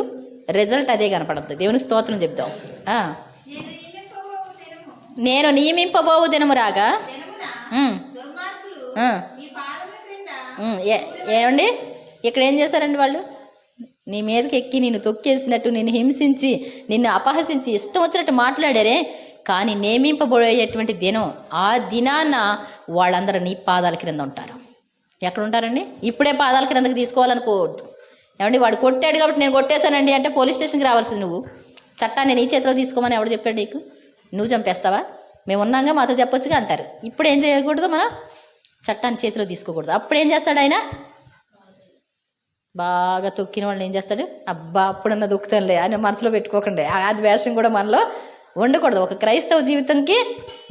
రిజల్ట్ అదే కనపడుతుంది. దేవుని స్తోత్రం చెప్తాం. నేను నియమింపబోవు దినము రాగా. ఏమండి ఇక్కడ ఏం చేశారండి వాళ్ళు? నీ మీదకి ఎక్కి నిన్ను తొక్కేసినట్టు, నిన్ను హింసించి, నిన్ను అపహసించి ఇష్టం వచ్చినట్టు మాట్లాడారే. కానీ నియమింపబోయేటువంటి దినం, ఆ దినాన వాళ్ళందరూ నీ పాదాల క్రింద ఉంటారు. ఎక్కడ ఉంటారండి? ఇప్పుడే పాదాల క్రిందకి తీసుకోవాలనుకోవద్దు. ఏమండి వాడు కొట్టాడు కాబట్టి నేను కొట్టేశానండి అంటే పోలీస్ స్టేషన్కి రావాల్సింది నువ్వు. చట్టాన్ని నీ చేతిలో తీసుకోమని ఎవడు చెప్పాడు నీకు? నువ్వు చంపేస్తావా? మేము ఉన్నాగా మాతో చెప్పొచ్చుగా అంటారు. ఇప్పుడు ఏం చేయకూడదు, మనం చట్టాన్ని చేతిలో తీసుకోకూడదు. అప్పుడు ఏం చేస్తాడు ఆయన? బాగా తొక్కిన వాళ్ళని ఏం చేస్తాడు? అబ్బా అప్పుడన్నా దొక్కుతానులే అని మనసులో పెట్టుకోకండి. ఆ ద్వేషం కూడా మనలో ఉండకూడదు. ఒక క్రైస్తవ జీవితంకి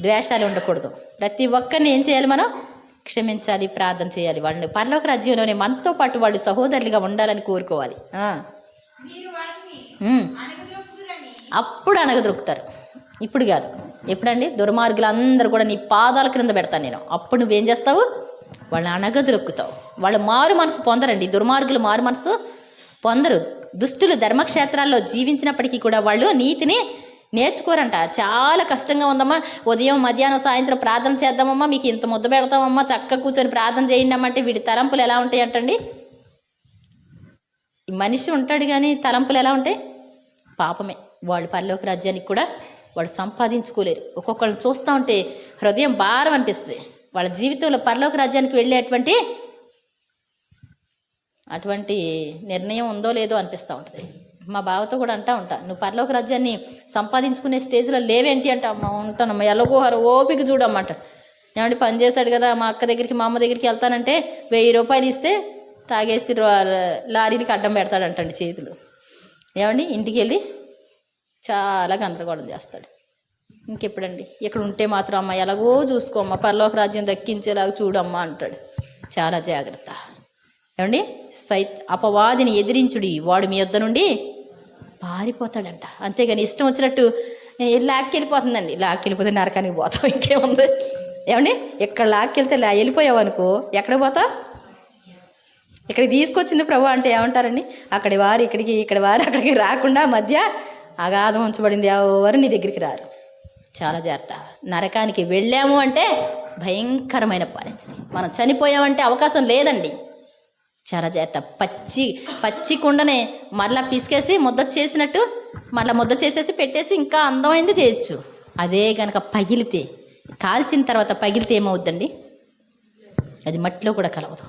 ద్వేషాలు ఉండకూడదు. ప్రతి ఒక్కరిని ఏం చేయాలి? మనం క్షమించాలి, ప్రార్థన చేయాలి. వాళ్ళని పరలోక రాజ్యంలోనే మనతో పాటు వాళ్ళు సహోదరులుగా ఉండాలని కోరుకోవాలి. అప్పుడు అనగదొరుకుతారు. ఇప్పుడు కాదు. ఎప్పుడండి? దుర్మార్గులందరూ కూడా నీ పాదాల క్రింద పెడతాను నేను. అప్పుడు నువ్వేం చేస్తావు? వాళ్ళని అనగదొరుకుతావు. వాళ్ళు మారు మనసు పొందరండి. దుర్మార్గులు మారు మనసు పొందరు. దుష్టులు ధర్మక్షేత్రాల్లో జీవించినప్పటికీ కూడా వాళ్ళు నీతిని నేర్చుకోరంట. చాలా కష్టంగా ఉందమ్మా, ఉదయం మధ్యాహ్నం సాయంత్రం ప్రార్థన చేద్దామమ్మా, మీకు ఇంత ముద్ద పెడతామమ్మా, చక్కగా కూర్చొని ప్రార్థన చేయండి అమ్మంటే వీడి తలంపులు ఎలా ఉంటాయి అంటండి? మనిషి ఉంటాడు కానీ తలంపులు ఎలా ఉంటాయి? పాపమే. వాళ్ళు పరలోక రాజ్యానికి కూడా వాళ్ళు సంపాదించుకోలేరు. ఒక్కొక్కళ్ళని చూస్తూ ఉంటే హృదయం భారం అనిపిస్తుంది. వాళ్ళ జీవితంలో పరలోక రాజ్యానికి వెళ్ళేటువంటి అటువంటి నిర్ణయం ఉందో లేదో అనిపిస్తూ ఉంటుంది. మా బావతో కూడా అంటూ ఉంటా, నువ్వు పరలోక రాజ్యాన్ని సంపాదించుకునే స్టేజ్లో లేవేంటి అంటే, అమ్మ ఉంటానమ్మా, ఎలాగో ఓపిక చూడమ్మంట. ఏమంటే పని చేశాడు కదా, మా అక్క దగ్గరికి మా అమ్మ దగ్గరికి వెళ్తానంటే 1000 రూపాయలు ఇస్తే తాగేసి లారీలకి అడ్డం పెడతాడంటండి చేతులు. ఏమండి ఇంటికి వెళ్ళి చాలా గందరగోళం చేస్తాడు. ఇంకెప్పుడండి? ఇక్కడ ఉంటే మాత్రం అమ్మ ఎలాగో చూసుకోమ్మా, పరలోక రాజ్యం దక్కించేలాగా చూడమ్మా అంటాడు. చాలా జాగ్రత్త. ఏమండి అపవాదిని ఎదిరించుడి, వాడు మీ యొద్ద నుండి పారిపోతాడంట. అంతేగాని ఇష్టం వచ్చినట్టు లాక్కెళ్ళిపోతుందండి. లాక్కెళ్ళిపోతే నరకానికి పోతాం, ఇంకేముంది? ఏమండి ఇక్కడ లాక్కెళ్తే వెళ్ళిపోయావు అనుకో, ఎక్కడికి పోతావు? ఇక్కడికి తీసుకొచ్చింది ప్రభు అంటే ఏమంటారండి? అక్కడి వారు ఇక్కడికి, ఇక్కడి వారు అక్కడికి రాకుండా మధ్య అగాధం ఉంచబడింది, ఎవరు నీ దగ్గరికి రారు. చాలా జాగ్రత్త. నరకానికి వెళ్ళాము అంటే భయంకరమైన పరిస్థితి. మనం చనిపోయామంటే అవకాశం లేదండి. చాలా జాగ్రత్త. పచ్చి కుండనే మరలా పిసికేసి ముద్ద చేసినట్టు మరలా ముద్ద చేసేసి పెట్టేసి ఇంకా అందమైంది చేయొచ్చు. అదే కనుక పగిలితే, కాల్చిన తర్వాత పగిలితే ఏమవుద్దండి? అది మట్టిలో కూడా కలవదు.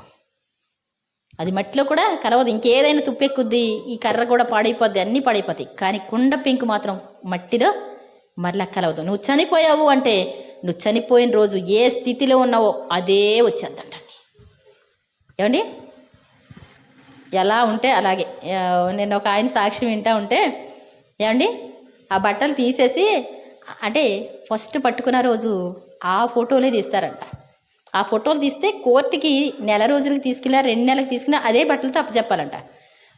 ఇంకేదైనా తుప్పెక్కుద్ది, ఈ కర్ర కూడా పాడైపోద్ది, అన్నీ పాడైపోతాయి. కానీ కుండ పెంకు మాత్రం మట్టిలో మరలా కలవదు. నువ్వు చనిపోయావు అంటే నువ్వు చనిపోయిన రోజు ఏ స్థితిలో ఉన్నావో అదే వచ్చేద్దంటండి. ఏమండి ఎలా ఉంటే అలాగే. నేను ఒక ఆయన సాక్ష్యం వింటా ఉంటే, ఏమండి ఆ బట్టలు తీసేసి, అంటే ఫస్ట్ పట్టుకున్న రోజు ఆ ఫోటోలే తీస్తారంట. ఆ ఫోటోలు తీస్తే కోర్టుకి 1 రోజులకి తీసుకెళ్ళినా 2 నెలలకు తీసుకున్నా అదే బట్టలతో అప్పచెప్పాలంట.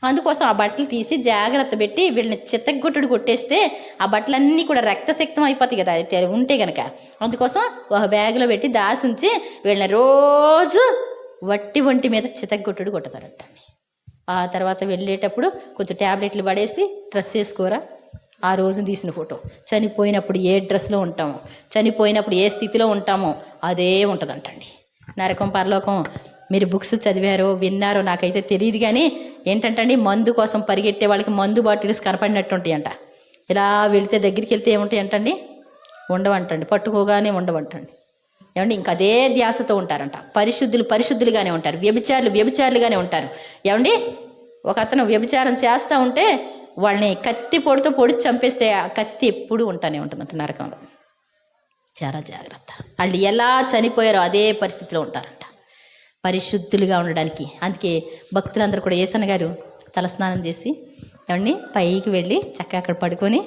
అందుకోసం ఆ బట్టలు తీసి జాగ్రత్త పెట్టి వీళ్ళని చిత్తగొట్టుడు కొట్టేస్తే ఆ బట్టలన్నీ కూడా రక్తశక్తం అయిపోతాయి కదా అయితే ఉంటే కనుక. అందుకోసం ఒక బ్యాగులో పెట్టి దాసి ఉంచి వీళ్ళని రోజు ఒంటి మీద చిత్తగొట్టుడు కొట్టుతారంట. ఆ తర్వాత వెళ్ళేటప్పుడు కొంచెం ట్యాబ్లెట్లు పడేసి డ్రెస్ వేసుకోరా. ఆ రోజు తీసిన ఫోటో. చనిపోయినప్పుడు ఏ డ్రెస్లో ఉంటామో, చనిపోయినప్పుడు ఏ స్థితిలో ఉంటామో అదే ఉంటుందంటండి. నరకం పరలోకం మీరు బుక్స్ చదివారో విన్నారో నాకైతే తెలియదు, కానీ ఏంటంటండి మందు కోసం పరిగెట్టే వాళ్ళకి మందు బాటిల్స్ కనపడినట్టు ఉంటాయంట. ఇలా వెళితే దగ్గరికి వెళ్తే ఏముంటాయి అంటండి, ఉండవంటండి, పట్టుకోగానే ఉండవంటండి. ఏమండి ఇంకా అదే ధ్యాసతో ఉంటారంట. పరిశుద్ధులుగానే ఉంటారు, వ్యభిచారులుగానే ఉంటారు. ఏమండి ఒక అతను వ్యభిచారం చేస్తూ ఉంటే వాళ్ళని కత్తి పొడితో పొడిచి చంపేస్తే ఆ కత్తి ఎప్పుడు ఉంటానే ఉంటుందంట నరకంలో. చాలా జాగ్రత్త. వాళ్ళు ఎలా చనిపోయారో అదే పరిస్థితిలో ఉంటారంట పరిశుద్ధులుగా ఉండడానికి. అందుకే భక్తులందరూ కూడా యేసన్న గారు తలస్నానం చేసి ఏమండి పైకి వెళ్ళి చక్కగా అక్కడ పడుకొని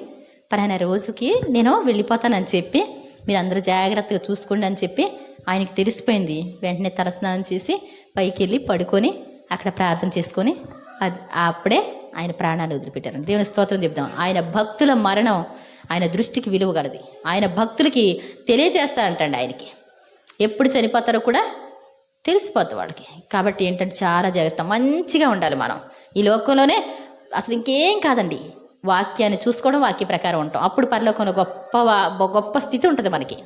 పలానా రోజుకి నేను వెళ్ళిపోతానని చెప్పి మీరు అందరూ జాగ్రత్తగా చూసుకోండి అని చెప్పి ఆయనకి తెలిసిపోయింది. వెంటనే తలస్నానం చేసి పైకి వెళ్ళి పడుకొని అక్కడ ప్రార్థన చేసుకొని అప్పుడే ఆయన ప్రాణాలు వదిలిపెట్టారు. దేవుని స్తోత్రం చెప్దాం. ఆయన భక్తుల మరణం ఆయన దృష్టికి విలువ కలది. ఆయన భక్తులకి తెలియజేస్తారంటండి. ఆయనకి ఎప్పుడు చనిపోతారో కూడా తెలిసిపోతుంది వాళ్ళకి. కాబట్టి ఏంటంటే చాలా జాగ్రత్త, మంచిగా ఉండాలి మనం ఈ లోకంలోనే. అసలు ఇంకేం కాదండి, వాక్యాన్ని చూసుకోవడం, వాక్య ప్రకారం ఉంటాం. అప్పుడు పరలోకంలో గొప్ప స్థితి ఉంటుంది మనకి.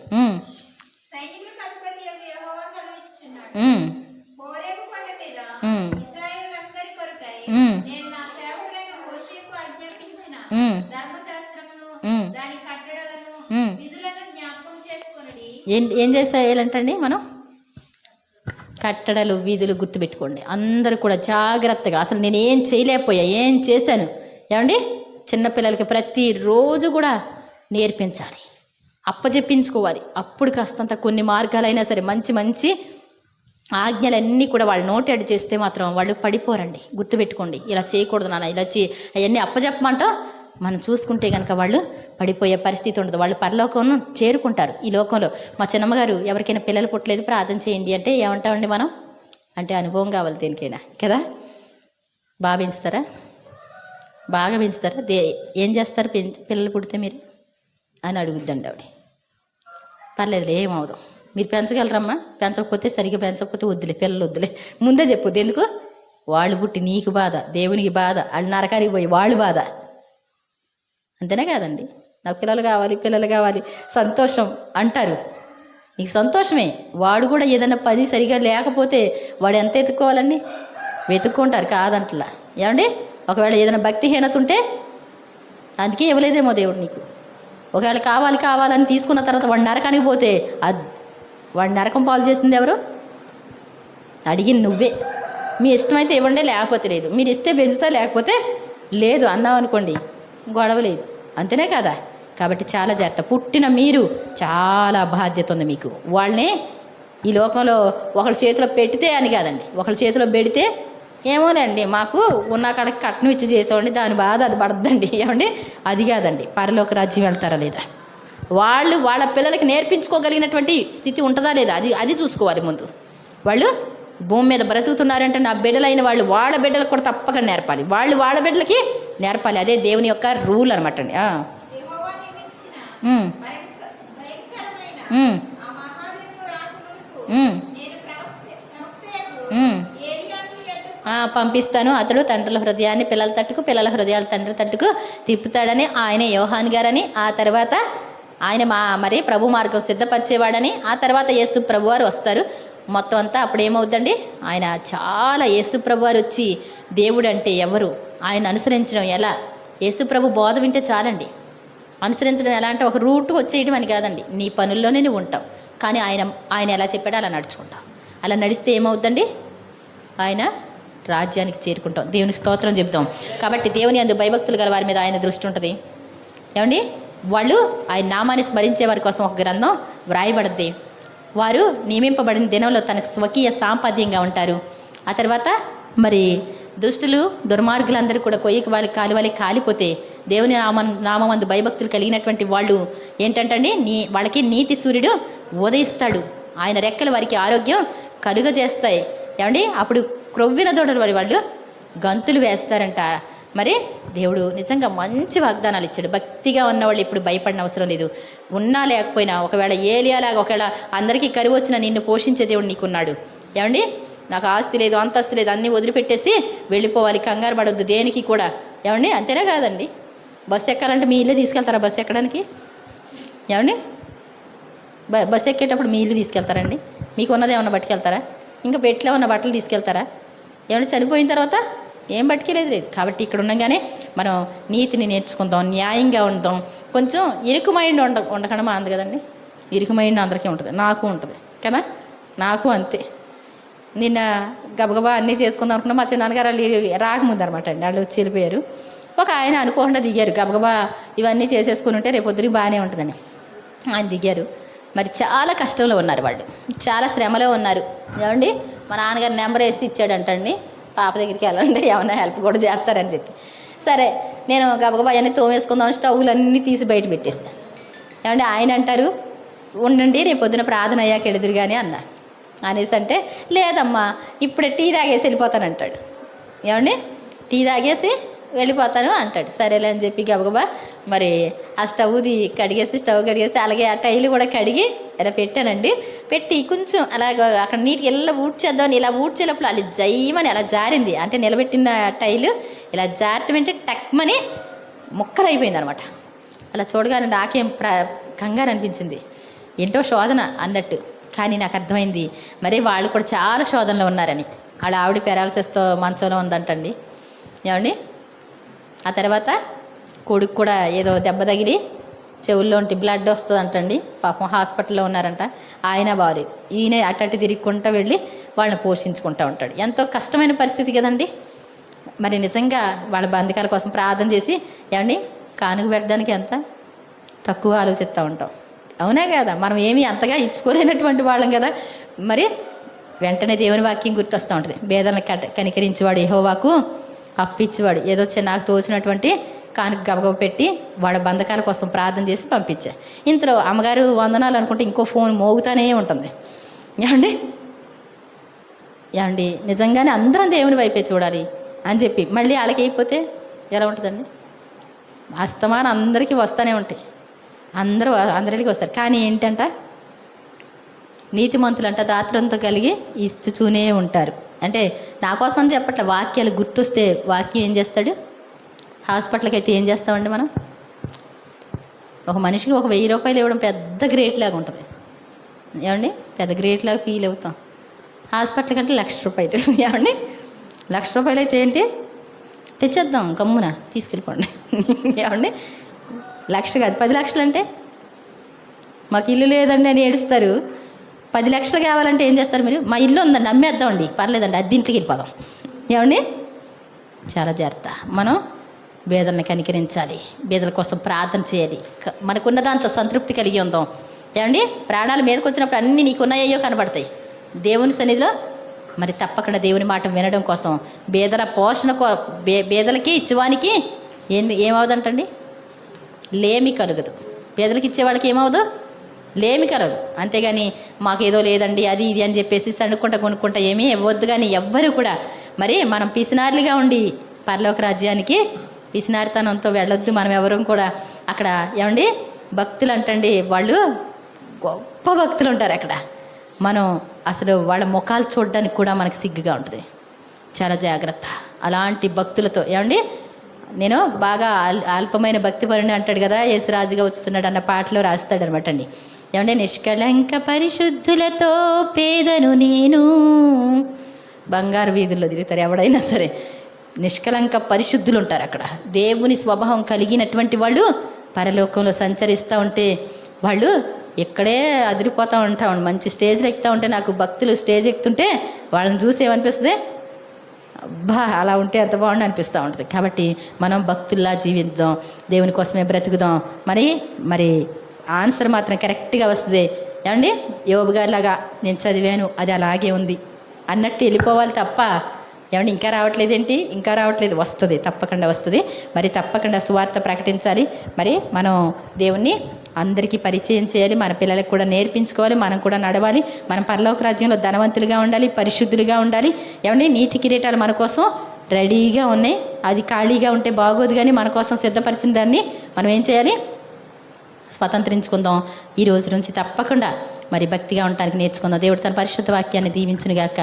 ఏం చేసేయాలంటండి మనం? కట్టడలు వీధులు గుర్తుపెట్టుకోండి అందరూ కూడా జాగ్రత్తగా. అసలు నేను ఏం చేయలేకపోయా, ఏం చేశాను ఏమండి? చిన్నపిల్లలకి ప్రతిరోజు కూడా నేర్పించాలి, అప్పచెప్పించుకోవాలి. అప్పుడు కాస్తంత కొన్ని మార్గాలైనా సరే మంచి ఆజ్ఞలన్నీ కూడా వాళ్ళు నోటెడ్ చేస్తే మాత్రం వాళ్ళు పడిపోరండి. గుర్తుపెట్టుకోండి, ఇలా చేయకూడదు నాన్న, ఇలా అవన్నీ అప్పచెప్పమంటా మనం చూసుకుంటే కనుక వాళ్ళు పడిపోయే పరిస్థితి ఉండదు. వాళ్ళు పరలోకం చేరుకుంటారు. ఈ లోకంలో మా చిన్నమ్మగారు ఎవరికైనా పిల్లలు పుట్టలేదు ప్రార్థన చేయండి అంటే ఏమంటామండి మనం? అంటే అనుభవం కావాలి దేనికైనా కదా. బాగా పెంచుతారా? బాగా పెంచుతారా? ఏం చేస్తారు పిల్లలు పుడితే మీరు అని అడుగుద్దండి ఆవిడ. పర్లేదులే ఏమవుదాం, మీరు పెంచగలరమ్మా, పెంచకపోతే సరిగ్గా పెంచకపోతే వద్దులే, పిల్లలు వద్దులే, ముందే చెప్పొద్దు. ఎందుకు? వాళ్ళు పుట్టి నీకు బాధ, దేవునికి బాధ, వాళ్ళు నరకానికి పోయి వాళ్ళు బాధ. అంతేనే కాదండి. నాకు పిల్లలు కావాలి సంతోషం అంటారు. నీకు సంతోషమే. వాడు కూడా ఏదైనా పని సరిగా లేకపోతే వాడు ఎంత ఎత్తుక్కోవాలండి? వెతుక్కుంటారు కాదంటలా. ఏమండి ఒకవేళ ఏదైనా భక్తిహీనత ఉంటే అందుకే ఇవ్వలేదేమో దేవుడు నీకు. ఒకవేళ కావాలని తీసుకున్న తర్వాత వాడు నరకానికి పోతే వాడు నరకం పాలు చేసింది ఎవరు? అడిగింది నువ్వే. మీ ఇష్టమైతే ఇవ్వండి, లేకపోతే లేదు. మీరు ఇస్తే పెంచుతా, లేకపోతే లేదు అన్నాం అనుకోండి, గొడవ లేదు. అంతేనే కదా. కాబట్టి చాలా జాగ్రత్త. పుట్టిన మీరు చాలా బాధ్యత ఉంది మీకు. వాళ్ళని ఈ లోకంలో ఒకళ్ళ చేతిలో పెడితే అని కాదండి, ఒకళ్ళ చేతిలో పెడితే ఏమోనండి మాకు ఉన్న కాడకి కట్నం ఇచ్చి చేసేవాడి దాని బాధ అది పడద్దండి. ఏమండి అది కాదండి. పరలోక రాజ్యం వెళ్తారా లేదా, వాళ్ళు వాళ్ళ పిల్లలకి నేర్పించుకోగలిగినటువంటి స్థితి ఉంటుందా లేదా, అది చూసుకోవాలి ముందు. వాళ్ళు భూమి మీద బ్రతుకుతున్నారంటే నా బిడ్డలైన వాళ్ళు వాళ్ళ బిడ్డలకు కూడా తప్పక నేర్పాలి, వాళ్ళు వాళ్ళ బిడ్డలకి నేర్పాలి. అదే దేవుని యొక్క రూల్ అనమాట అండి. పంపిస్తాను, అతడు తండ్రుల హృదయాన్ని పిల్లల తట్టుకు, పిల్లల హృదయాలు తండ్రి తట్టుకు తిప్పుతాడని ఆయనే యోహాన్ గారని, ఆ తర్వాత ఆయన మరి ప్రభు మార్గం సిద్ధపరిచేవాడని, ఆ తర్వాత యేసు ప్రభు వారు వస్తారు. మొత్తం అంతా అప్పుడు ఏమవుద్దండి, ఆయన చాలా యేసు ప్రభు వారు వచ్చి దేవుడు అంటే ఎవరు, ఆయన అనుసరించడం ఎలా, యేసు ప్రభు బోధ వింటే చాలండి. అనుసరించడం ఎలా అంటే ఒక రూట్కి వచ్చేయడం అని కాదండి, నీ పనుల్లోనే నువ్వు ఉంటావు. కానీ ఆయన ఎలా చెప్పాడో అలా నడుచుకుంటావు. అలా నడిస్తే ఏమవుద్దండి, ఆయన రాజ్యానికి చేరుకుంటాం. దేవునికి స్తోత్రం చెప్తాం. కాబట్టి దేవుని అందు భయభక్తులు గల వారి మీద ఆయన దృష్టి ఉంటుంది. ఏమండి వాళ్ళు ఆయన నామాన్ని స్మరించే వారి కోసం ఒక గ్రంథం వ్రాయబడద్ది. వారు నియమింపబడిన దినంలో తనకు స్వకీయ సాంపాద్యంగా ఉంటారు. ఆ తర్వాత మరి దుష్టులు దుర్మార్గులందరూ కూడా కొయ్యకి కాలివాలి కాలిపోతే దేవుని నామందు భయభక్తులు కలిగినటువంటి వాళ్ళు ఏంటంటండి వాళ్ళకి నీతి సూర్యుడు ఉదయిస్తాడు. ఆయన రెక్కలు వారికి ఆరోగ్యం కలుగజేస్తాయి. ఏమండి అప్పుడు క్రొవ్విన దూడలు వాళ్ళు గంతులు వేస్తారంట. మరి దేవుడు నిజంగా మంచి వాగ్దానాలు ఇచ్చాడు. భక్తిగా ఉన్నవాళ్ళు ఇప్పుడు భయపడిన అవసరం లేదు. ఉన్నా లేకపోయినా ఒకవేళ ఏలియాలాగా ఒకవేళ అందరికీ కరువు వచ్చినా నిన్ను పోషించే దేవుడు నీకున్నాడు. ఏమండి నాకు ఆస్తి లేదు, అంతస్తు లేదు, అన్నీ వదిలిపెట్టేసి వెళ్ళిపోవాలి, కంగారు పడొద్దు దేనికి కూడా. ఏమండి? అంతేనా కాదండి? బస్సు ఎక్కాలంటే మీ ఇల్లు తీసుకెళ్తారా బస్సు ఎక్కడానికి? ఏమండి? బస్సు ఎక్కేటప్పుడు మీ ఇల్లు తీసుకెళ్తారండి? మీకు ఉన్నది ఏమన్నా పట్టుకెళ్తారా? ఇంకా పెట్లో ఉన్న బట్టలు తీసుకెళ్తారా? ఏమన్నా చనిపోయిన తర్వాత ఏం పట్టుకెళ్ళేది లేదు. కాబట్టి ఇక్కడ ఉండగానే మనం నీతిని నేర్చుకుందాం, న్యాయంగా ఉందాం. కొంచెం ఇరుకు మైండ్ ఉండకుండా అంది కదండి. ఇరుకు మైండ్ అందరికీ ఉంటుంది, నాకు ఉంటుంది కదా, నాకు అంతే. నిన్న గబగబా అన్నీ చేసుకుందాం అనుకున్నా. మా చిన్నాన్నగారు వాళ్ళు రాకముందు అనమాట అండి, వాళ్ళు వచ్చి వెళ్ళిపోయారు. ఒక ఆయన అనుకోకుండా దిగారు, గబగబా ఇవన్నీ చేసేసుకుని ఉంటే రేపొద్దుకి బాగానే ఉంటుందని ఆయన దిగారు. మరి చాలా కష్టంలో ఉన్నారు వాళ్ళు, చాలా శ్రమలో ఉన్నారు. ఏమండి? మా నాన్నగారు నెంబర్ వేసి ఇచ్చాడంటండి, పాప దగ్గరికి వెళ్ళండి ఏమన్నా హెల్ప్ కూడా చేస్తారని చెప్పి. సరే నేను గబగబా అవన్నీ తోమేసుకుందాం, స్టవ్లు అన్నీ తీసి బయట పెట్టేసాను. ఏమంటే ఆయన అంటారు, ఉండండి రేపు పొద్దున ప్రార్థన అయ్యాక ఎడుదురు కానీ అన్నారు. అనేసి అంటే, లేదమ్మా ఇప్పుడే టీ తాగేసి వెళ్ళిపోతానంటాడు. ఏమండి? టీ తాగేసి వెళ్ళిపోతాను అంటాడు. సరేలే అని చెప్పి గబగబా మరి ఆ స్టవ్ కడిగేసి అలాగే ఆ టైలు కూడా కడిగి ఇలా పెట్టానండి. పెట్టి కొంచెం అలాగ అక్కడ నీట్గా ఇలా ఊడ్చేద్దామని ఇలా ఊడ్చేటప్పుడు అది జయ్యమని అలా జారింది. అంటే నిలబెట్టిన టైలు ఇలా జారటం అంటే టక్మని ముక్కలు అయిపోయింది అనమాట. అలా చూడగానే నాకేం కంగారు అనిపించింది, ఏంటో శోధన అన్నట్టు. కానీ నాకు అర్థమైంది మరి వాళ్ళు కూడా చాలా శోధనలో ఉన్నారని. వాళ్ళ ఆవిడ పెరాలసిస్తో మంచంలో ఉందంటండి. ఏమండి? ఆ తర్వాత కొడుకు కూడా ఏదో దెబ్బ తగిలి చెవుల్లో ఉంటే బ్లడ్ వస్తుంది అంటండి. పాపం హాస్పిటల్లో ఉన్నారంట. ఆయన బాగలేదు, ఈయన అటు తిరుగుకుంటూ వెళ్ళి వాళ్ళని పోషించుకుంటూ ఉంటాడు. ఎంతో కష్టమైన పరిస్థితి కదండి. మరి నిజంగా వాళ్ళ బంధకాల కోసం ప్రార్థన చేసి ఏమండి కానుక పెట్టడానికి ఎంత తక్కువ ఆలోచిస్తూ ఉంటాం, అవునా కదా? మనం ఏమీ అంతగా ఇచ్చుకోలేనటువంటి వాళ్ళం కదా. మరి వెంటనే దేవుని వాక్యం గుర్తొస్తూ ఉంటుంది, బేదలను కనికరించేవాడు యెహోవాకు అప్పిచ్చేవాడు. ఏదో నాకు తోచినటువంటి కానుక గబగబ పెట్టి వాళ్ళ బంధకాల కోసం ప్రార్థన చేసి పంపించా. ఇంతలో అమ్మగారు వందనాలు అనుకుంటే ఇంకో ఫోన్ మోగుతూనే ఉంటుంది. ఏమండి నిజంగానే అందరం దేవుని వైపే చూడాలి అని చెప్పి మళ్ళీ వాళ్ళకి అయిపోతే ఎలా ఉంటుందండి? అస్తమానం అందరికీ వస్తూనే ఉంటాయి, అందరికి వస్తారు. కానీ ఏంటంట, నీతిమంతులంట దాత్రంతో కలిగి ఇచ్చుచూనే ఉంటారు. అంటే నా కోసం చెప్పట్లే, వాక్యాలు గుర్తొస్తే వాక్యం ఏం చేస్తాడు? హాస్పిటల్కి అయితే ఏం చేస్తామండి మనం? ఒక మనిషికి ఒక 1000 రూపాయలు ఇవ్వడం పెద్ద గ్రేట్ లాగా ఉంటుంది. ఏమండి? పెద్ద గ్రేట్ లాగా ఫీల్ అవుతాం. హాస్పిటల్ కంటే 1,00,000 రూపాయలు. ఏమండి? 1,00,000 రూపాయలు అయితే ఏంటి, తెచ్చేద్దాం గమ్మున తీసుకెళ్ళిపోండి. ఏమండి? 1,00,000 కాదు 10 లక్షలు అంటే మాకు ఇల్లు లేదండి అని ఏడుస్తారు. 10 లక్షలు కావాలంటే ఏం చేస్తారు మీరు? మా ఇల్లు ఉందండి అమ్మేద్దామండి, పర్లేదండి అద్దెంట్లోకి వెళ్ళిపోదాం. ఏమండి? చాలా జాగ్రత్త. మనం బేదలను కనికరించాలి, బేదల కోసం ప్రార్థన చేయాలి, మనకున్న దాంతో సంతృప్తి కలిగి ఉందాం. ఏమండి? ప్రాణాలు మీదకి వచ్చినప్పుడు అన్నీ నీకున్నాయో కనబడతాయి దేవుని సన్నిధిలో. మరి తప్పకుండా దేవుని మాట వినడం కోసం బేదల పోషణ బేదలకి ఇచ్చేవానికి ఏమవుదంటండి? లేమి కలుగదు. పేదలకు ఇచ్చేవాళ్ళకి ఏమవుదు? లేమి కలదు. అంతేగాని మాకేదో లేదండి అది ఇది అని చెప్పేసి కొనుక్కుంటా ఏమీ ఇవ్వద్దు. కానీ ఎవ్వరు కూడా మరి మనం పిసినారులుగా ఉండి పరలోక రాజ్యానికి పిసినారితనంతో వెళ్ళొద్దు. మనం ఎవరు కూడా అక్కడ ఏమండి భక్తులు అంటండి, వాళ్ళు గొప్ప భక్తులు ఉంటారు అక్కడ. మనం అసలు వాళ్ళ ముఖాలు చూడడానికి కూడా మనకు సిగ్గుగా ఉంటుంది. చాలా జాగ్రత్త అలాంటి భక్తులతో. ఏమండి? నేను బాగా అల్పమైన భక్తి పరుని అంటాడు కదా, యేసురాజుగా వస్తున్నాడు అన్న పాటలో రాస్తాడు అనమాట అండి. ఏమంటే నిష్కళంక పరిశుద్ధులతో పేదను నేను. బంగారు వీధుల్లో తిరుగుతారు ఎవడైనా సరే, నిష్కళంక పరిశుద్ధులు ఉంటారు అక్కడ. దేవుని స్వభావం కలిగినటువంటి వాళ్ళు పరలోకంలో సంచరిస్తూ ఉంటే వాళ్ళు ఎక్కడే అదిరిపోతూ ఉంటా. మంచి స్టేజ్లో ఎక్కుతూ ఉంటే, నాకు భక్తులు స్టేజ్ ఎక్కుతుంటే వాళ్ళని చూసి ఏమనిపిస్తుంది, అబ్బా అలా ఉంటే ఎంత బాగుండి అనిపిస్తూ ఉంటుంది. కాబట్టి మనం భక్తుల్లా జీవిద్దాం, దేవుని కోసమే బ్రతుకుదాం. మరి ఆన్సర్ మాత్రం కరెక్ట్గా వస్తుంది. ఏమండి? యోబు గారిలాగా నేను చదివాను అది అలాగే ఉంది అన్నట్టు వెళ్ళిపోవాలి తప్ప, ఏమండి ఇంకా రావట్లేదేంటి, ఇంకా రావట్లేదు, వస్తుంది, తప్పకుండా వస్తుంది. మరి తప్పకుండా సువార్త ప్రకటించాలి. మరి మనం దేవుణ్ణి అందరికీ పరిచయం చేయాలి, మన పిల్లలకు కూడా నేర్పించుకోవాలి, మనం కూడా నడవాలి. మనం పరలోక రాజ్యంలో ధనవంతులుగా ఉండాలి, పరిశుద్ధులుగా ఉండాలి. ఏమండి? నీతి కిరీటాలు మన కోసం రెడీగా ఉన్నాయి. అది ఖాళీగా ఉంటే బాగోదు, కానీ మన కోసం సిద్ధపరిచిన దాన్ని మనం ఏం చేయాలి? స్వతంత్రించుకుందాం. ఈ రోజు నుంచి తప్పకుండా మరి భక్తిగా ఉండటానికి నేర్చుకుందాం. దేవుడు తన పరిశుద్ధ వాక్యాన్ని దీవించునుగాక.